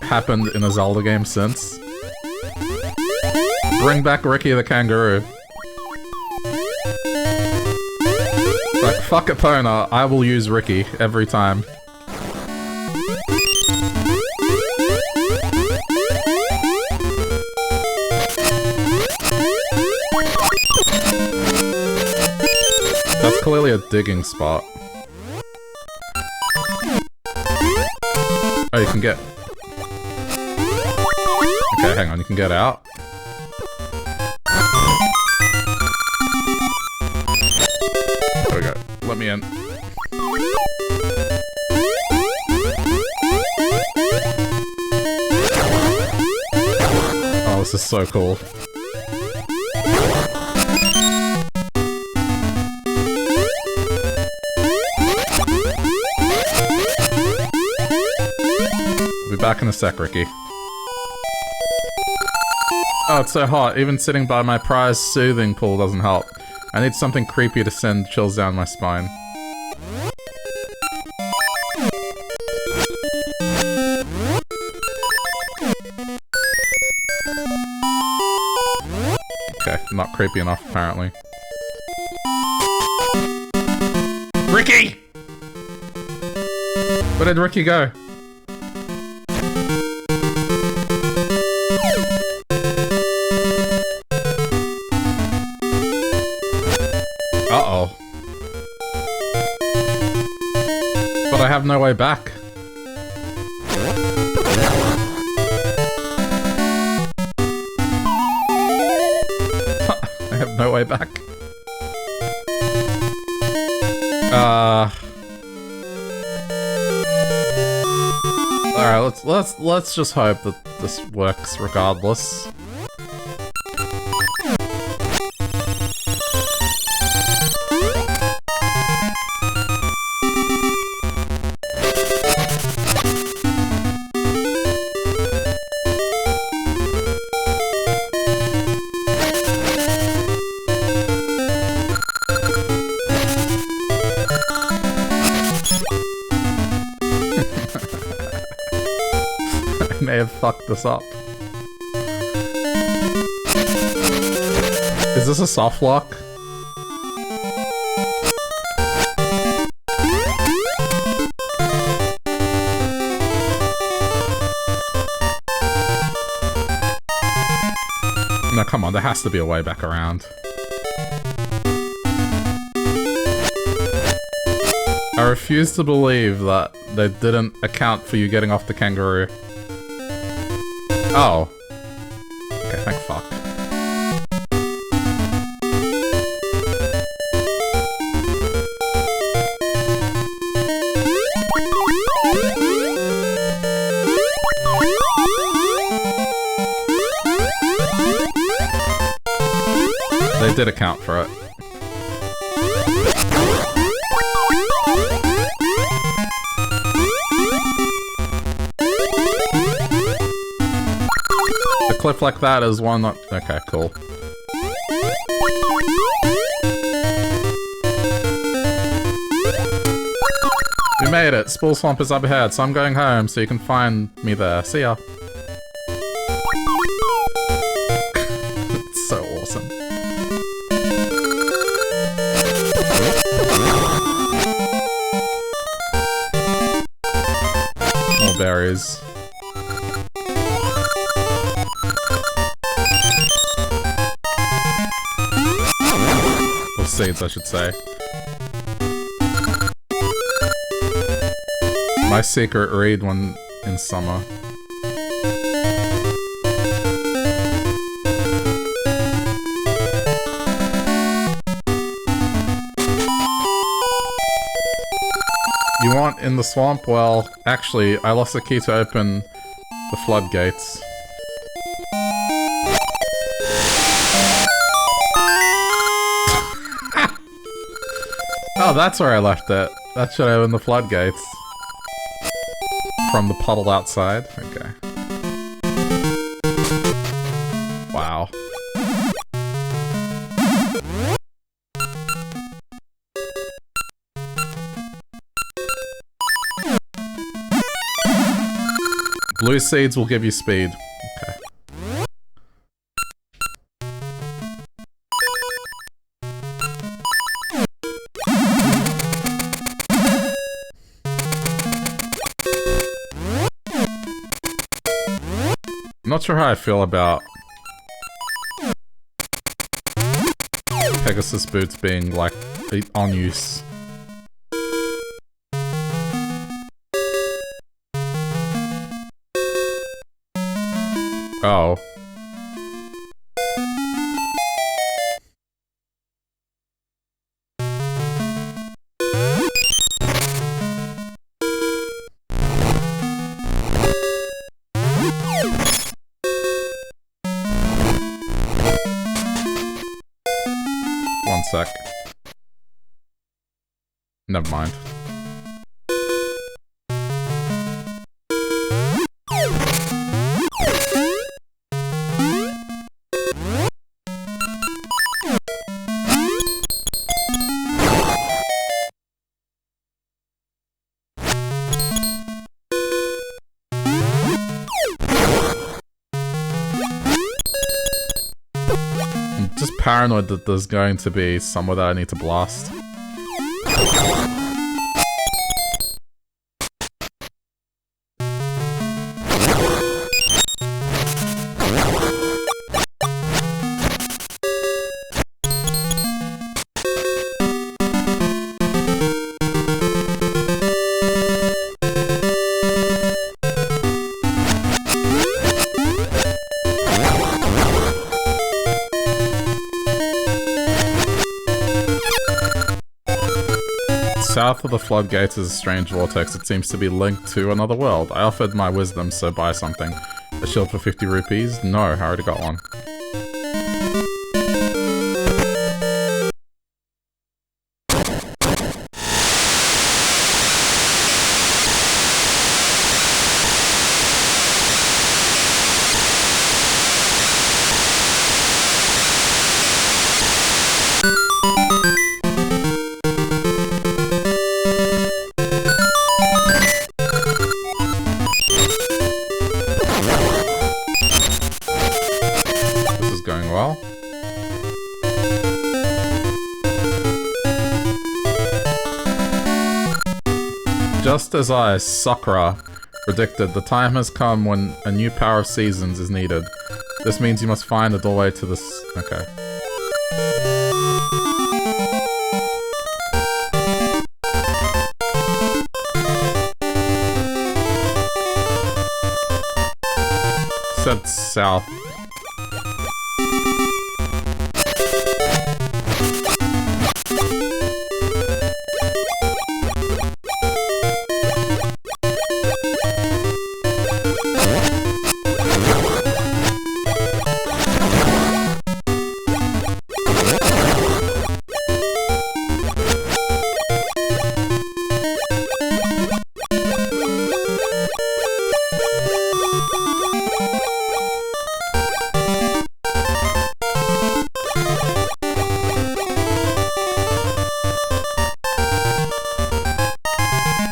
happened in a Zelda game since? Bring back Ricky the kangaroo. Like, fuck Epona, I will use Ricky every time. That's clearly a digging spot. Oh, you can get... Okay, hang on, you can get out. There we go. Let me in. Oh, this is so cool. Be back in a sec, Ricky. Oh, it's so hot. Even sitting by my prized soothing pool doesn't help. I need something creepy to send chills down my spine. Okay, not creepy enough, apparently. Ricky! Where did Ricky go? Uh-oh. But I have no way back. I have no way back. Alright, let's just hope that this works regardless. May have fucked this up. Is this a soft lock? No, come on, there has to be a way back around. I refuse to believe that they didn't account for you getting off the kangaroo. Oh. Okay, thank fuck. They did account for it. A cliff like that is one that... Okay, cool. We made it! Spool Swamp is up ahead, so I'm going home so you can find me there. See ya. It's so awesome. More berries. Or seeds, I should say. My secret read when in summer. You want in the swamp? Well, actually, I lost the key to open the floodgates. Oh, that's where I left it. That should open the floodgates. From the puddle outside? Okay. Wow. Blue seeds will give you speed. Okay. I'm not sure how I feel about Pegasus boots being, like, on use. Oh. One sec. Never mind. Paranoid that there's going to be somewhere that I need to blast. South of the floodgates is a strange vortex. It seems to be linked to another world. I offered my wisdom, so buy something. A shield for 50 rupees? No, I already got one. Just as I, Sakura, predicted, the time has come when a new power of seasons is needed. This means you must find a doorway to this... Okay. Said south.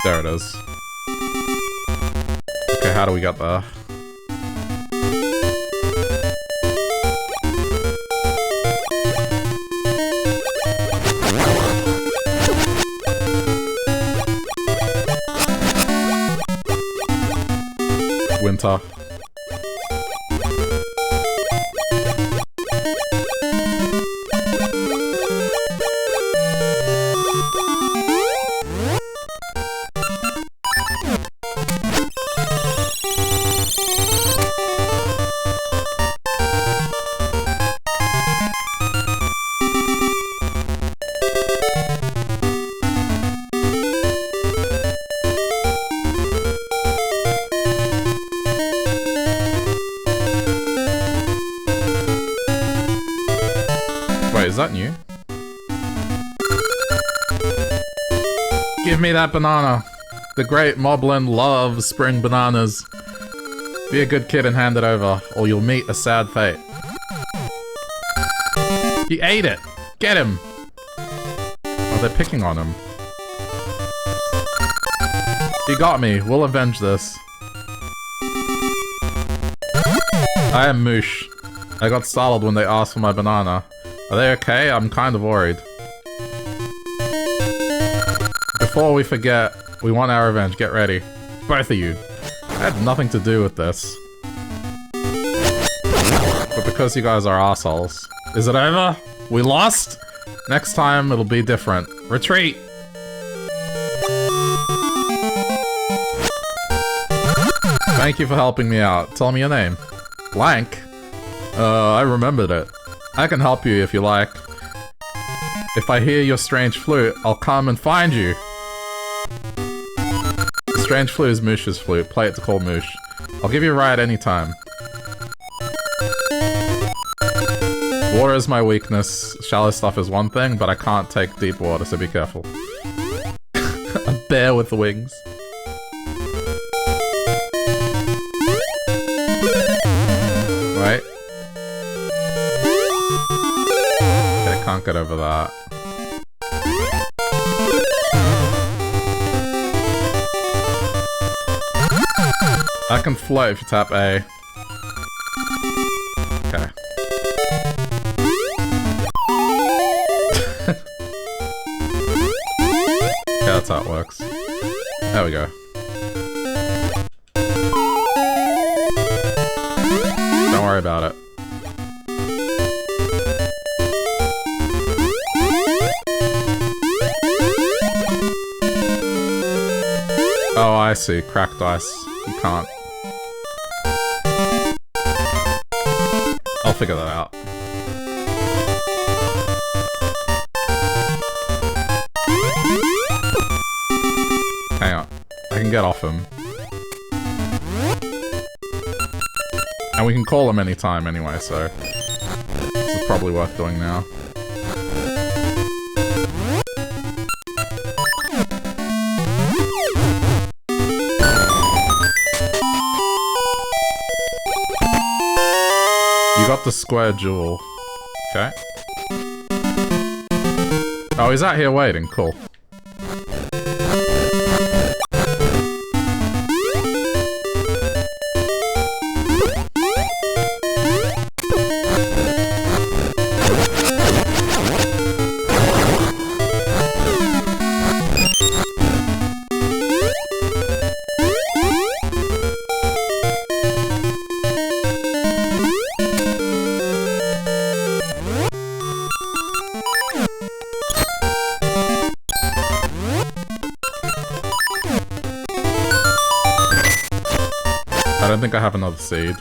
There it is. Okay, how do we get there? Winter. Is that new? Give me that banana. The great Moblin loves spring bananas. Be a good kid and hand it over, or you'll meet a sad fate. He ate it! Get him! Oh, they're picking on him. He got me. We'll avenge this. I am Moosh. I got startled when they asked for my banana. Are they okay? I'm kind of worried. Before we forget, we want our revenge. Get ready. Both of you. I had nothing to do with this. But because you guys are assholes. Is it over? We lost? Next time, it'll be different. Retreat! Thank you for helping me out. Tell me your name. Blank? I remembered it. I can help you if you like. If I hear your strange flute, I'll come and find you. The strange flute is Moosh's flute. Play it to call Moosh. I'll give you a ride anytime. Water is my weakness. Shallow stuff is one thing, but I can't take deep water, so be careful. A bear with wings. Right? Can't get over that. I can float if you tap A. Okay. Yeah, that's how it works. There we go. Don't worry about it. Oh, I see. Cracked ice. You can't. I'll figure that out. get off him. And we can call him anytime anyway, so... This is probably worth doing now. You got the square jewel. Okay. Oh, he's out here waiting. Cool. I don't think I have another seed.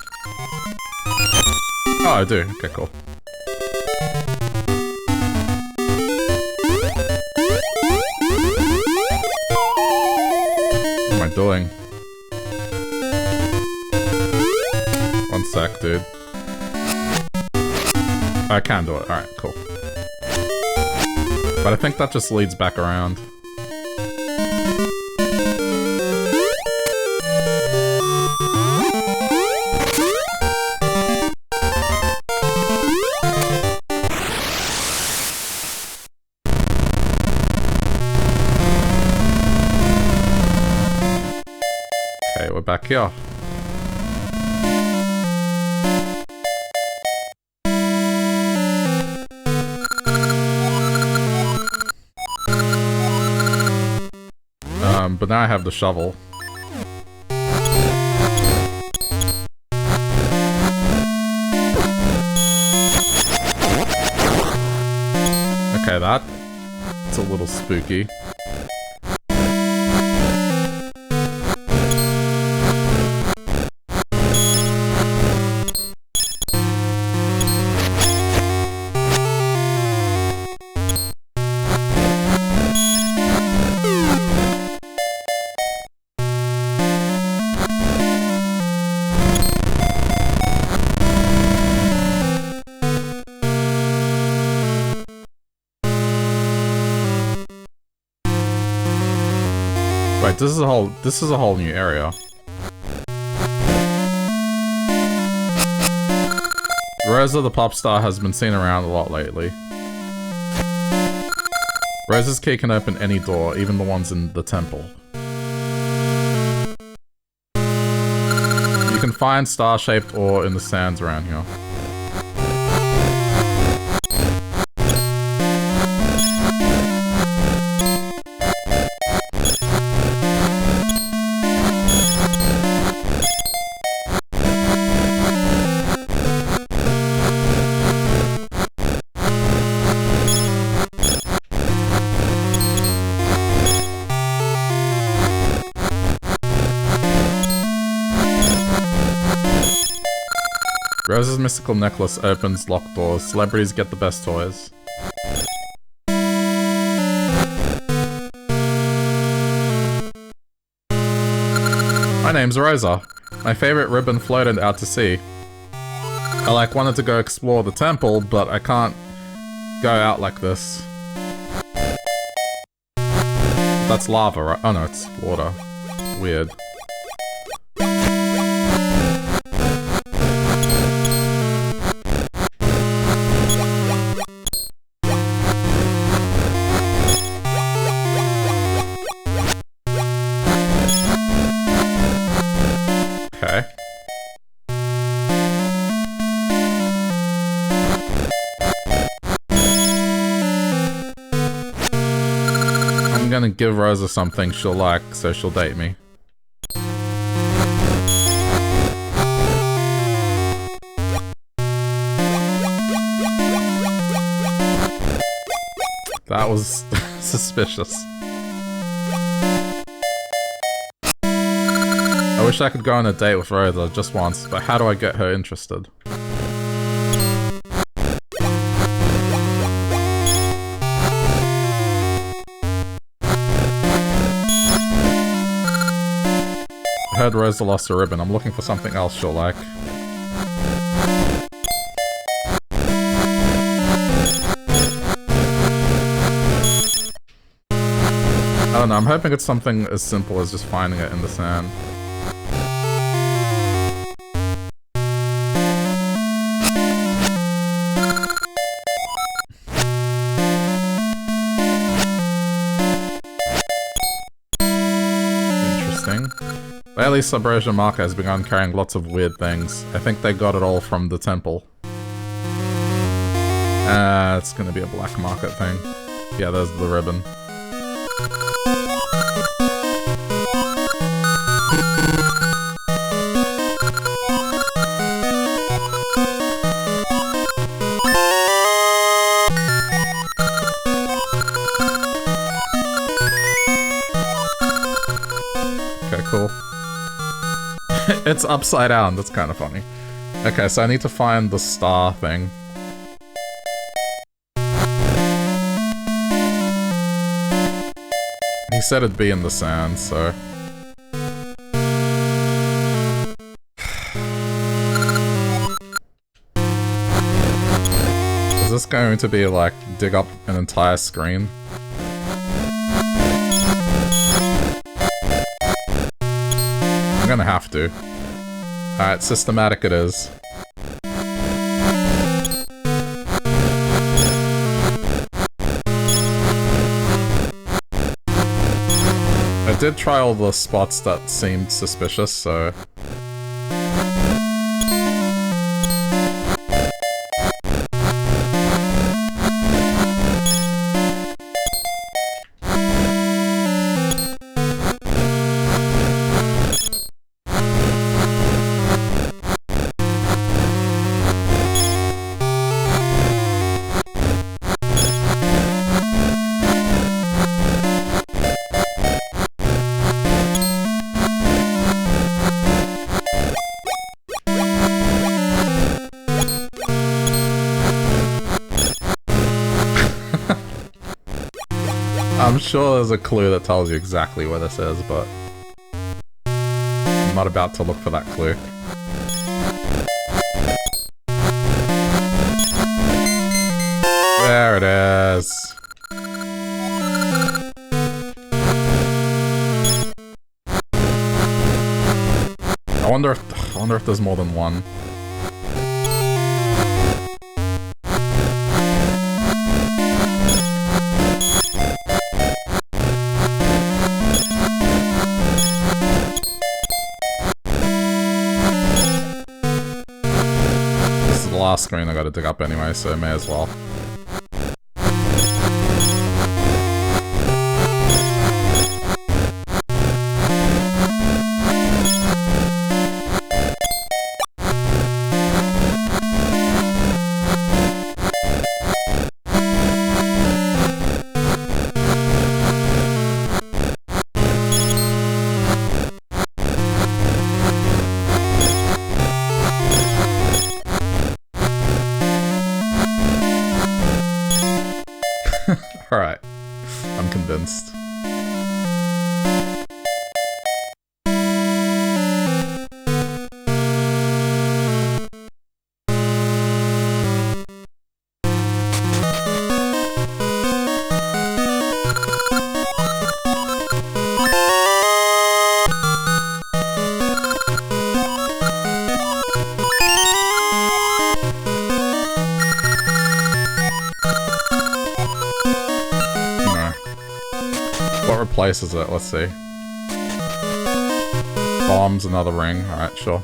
Oh, I do. Okay, cool. What am I doing? One sec, dude. I can do it. Alright, cool. But I think that just leads back around. Back here. But now I have the shovel. Okay, that's a little spooky. This is a whole new area. Rosa the pop star has been seen around a lot lately. Rosa's key can open any door, even the ones in the temple. You can find star-shaped ore in the sands around here. Rosa's mystical necklace opens locked doors. Celebrities get the best toys. My name's Rosa. My favorite ribbon floated out to sea. I wanted to go explore the temple, but I can't go out like this. That's lava, right? Oh no, it's water. Weird. I'm gonna give Rosa something she'll like, so she'll date me. That was suspicious. I wish I could go on a date with Rosa just once, but how do I get her interested? I heard Rosa lost a ribbon. I'm looking for something else she'll like. I don't know, I'm hoping it's something as simple as just finding it in the sand. Interesting. Lately, Subrosia Market has begun carrying lots of weird things. I think they got it all from the temple. It's gonna be a black market thing. Yeah, there's the ribbon. Cool. It's upside down, that's kind of funny. Okay, so I need to find the star thing. He said it'd be in the sand, so... Is this going to be like, dig up an entire screen? I'm gonna have to. Alright, systematic it is. I did try all the spots that seemed suspicious, so... I'm sure there's a clue that tells you exactly where this is, but I'm not about to look for that clue. There it is. I wonder if there's more than one. Last screen I gotta dig up anyway, so may as well. Alright. I'm convinced. Places it, let's see. Bombs, another ring, alright, sure.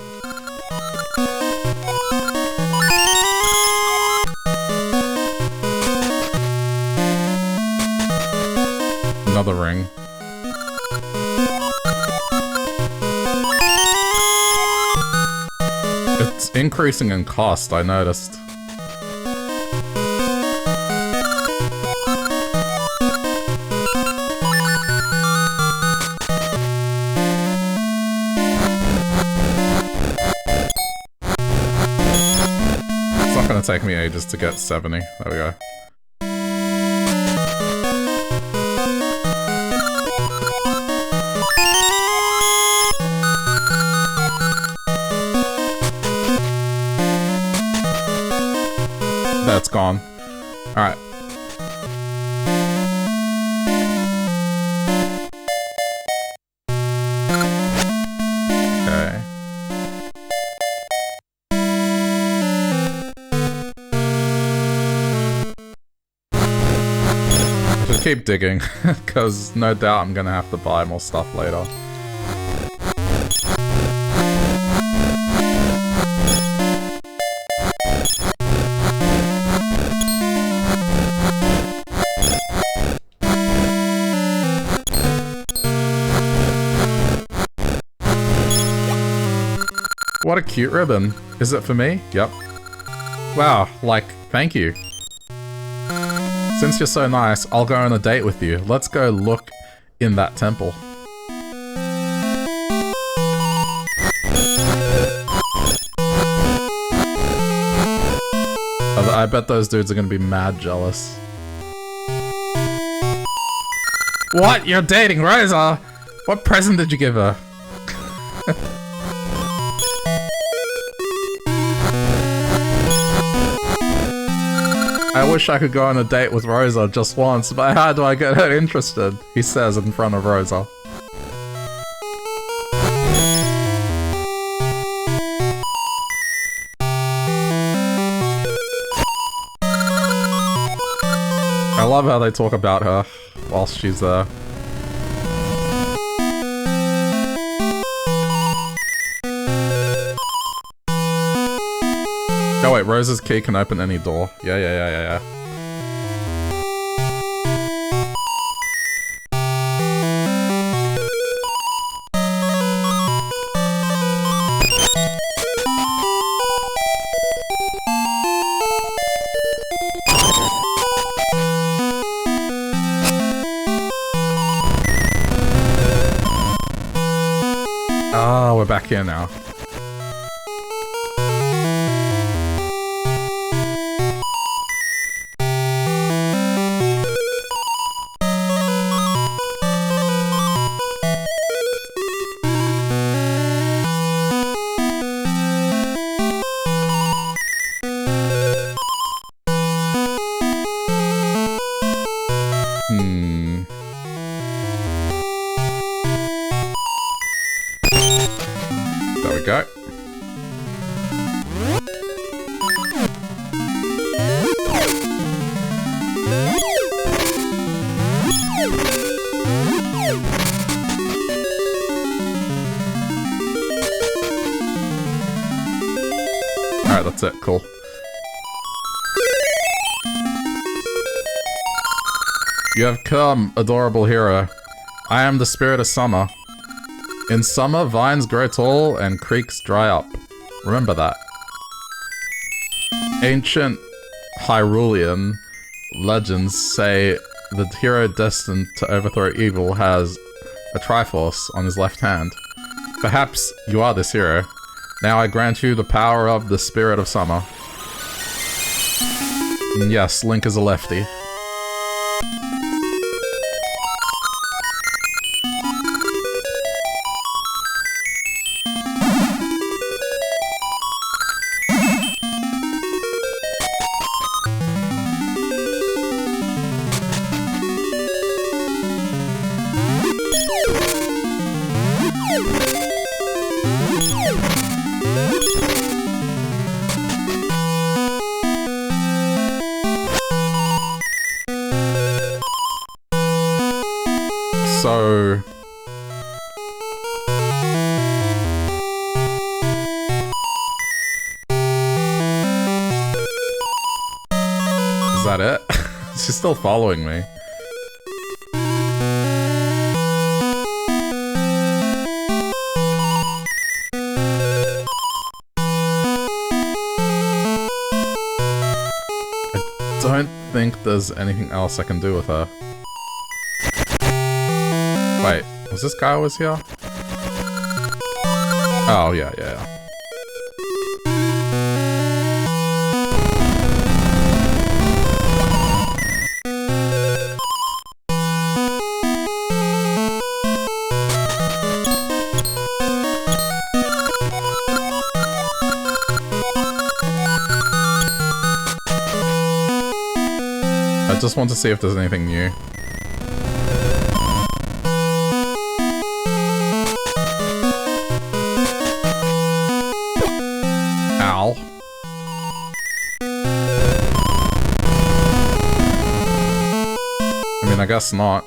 Another ring. It's increasing in cost, I noticed. Take me ages to get 70. There we go. it's gone. Alright. Okay. I should keep digging, because no doubt I'm gonna have to buy more stuff later. What a cute ribbon. Is it for me? Yep. Wow, like, thank you. Since you're so nice, I'll go on a date with you. Let's go look in that temple. I bet those dudes are gonna be mad jealous. What? You're dating Rosa? What present did you give her? I wish I could go on a date with Rosa just once, but how do I get her interested? He says in front of Rosa. I love how they talk about her whilst she's there. Oh wait, Rosa's key can open any door. Yeah. Ah, we're back here now. Go. Alright, that's it. Cool. You have come, adorable hero. I am the spirit of summer. In summer, vines grow tall and creeks dry up. Remember that. Ancient Hyrulean legends say the hero destined to overthrow evil has a Triforce on his left hand. Perhaps you are this hero. Now I grant you the power of the spirit of summer. And yes, Link is a lefty. So... is that it? She's still following me. I don't think there's anything else I can do with her. Wait, was this guy always here? Oh, yeah. want to see if there's anything new. Ow. I mean, I guess not.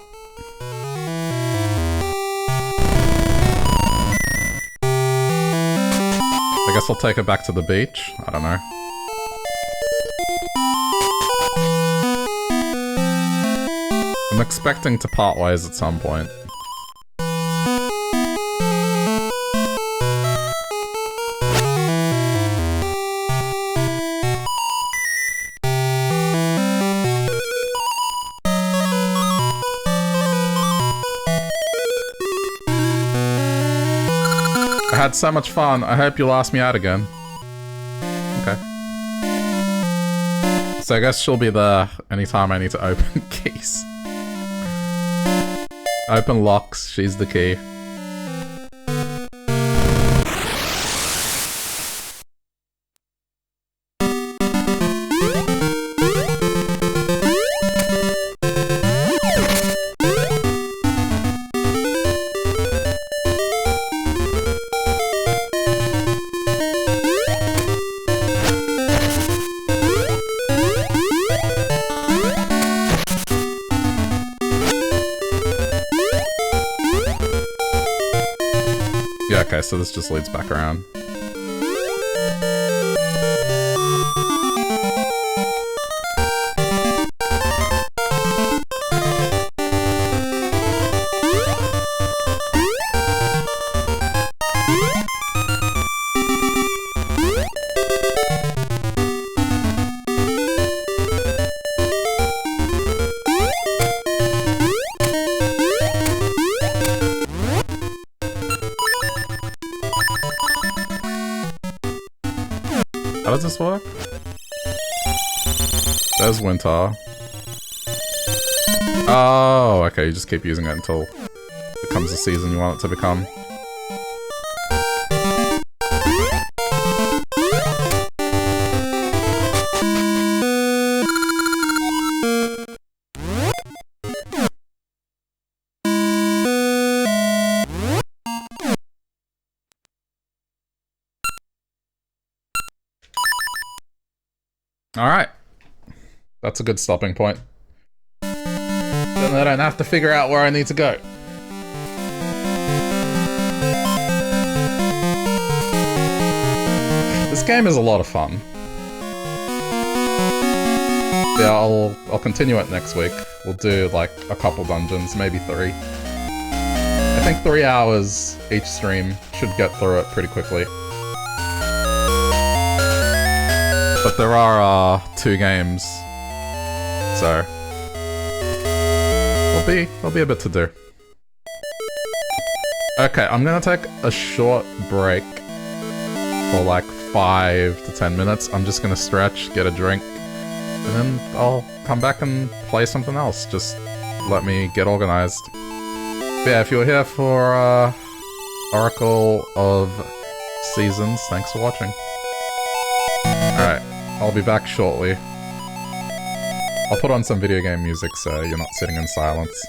I guess I'll take her back to the beach. I don't know. I'm expecting to part ways at some point. I had so much fun. I hope you'll ask me out again. Okay. So I guess she'll be there anytime I need to open keys. Open locks, she's the key. Okay, so this just leads back around. How does this work? There's winter. Oh, okay, you just keep using it until it becomes the season you want it to become. Alright. That's a good stopping point. Then I don't have to figure out where I need to go. This game is a lot of fun. Yeah, I'll continue it next week. We'll do like a couple dungeons, maybe 3. I think 3 hours each stream should get through it pretty quickly. But there are 2 games, so there'll be a bit to do. Okay, I'm gonna take a short break for like 5 to 10 minutes. I'm just gonna stretch, get a drink, and then I'll come back and play something else. Just let me get organized. But yeah, if you're here for Oracle of Seasons, thanks for watching. Alright. I'll be back shortly. I'll put on some video game music so you're not sitting in silence.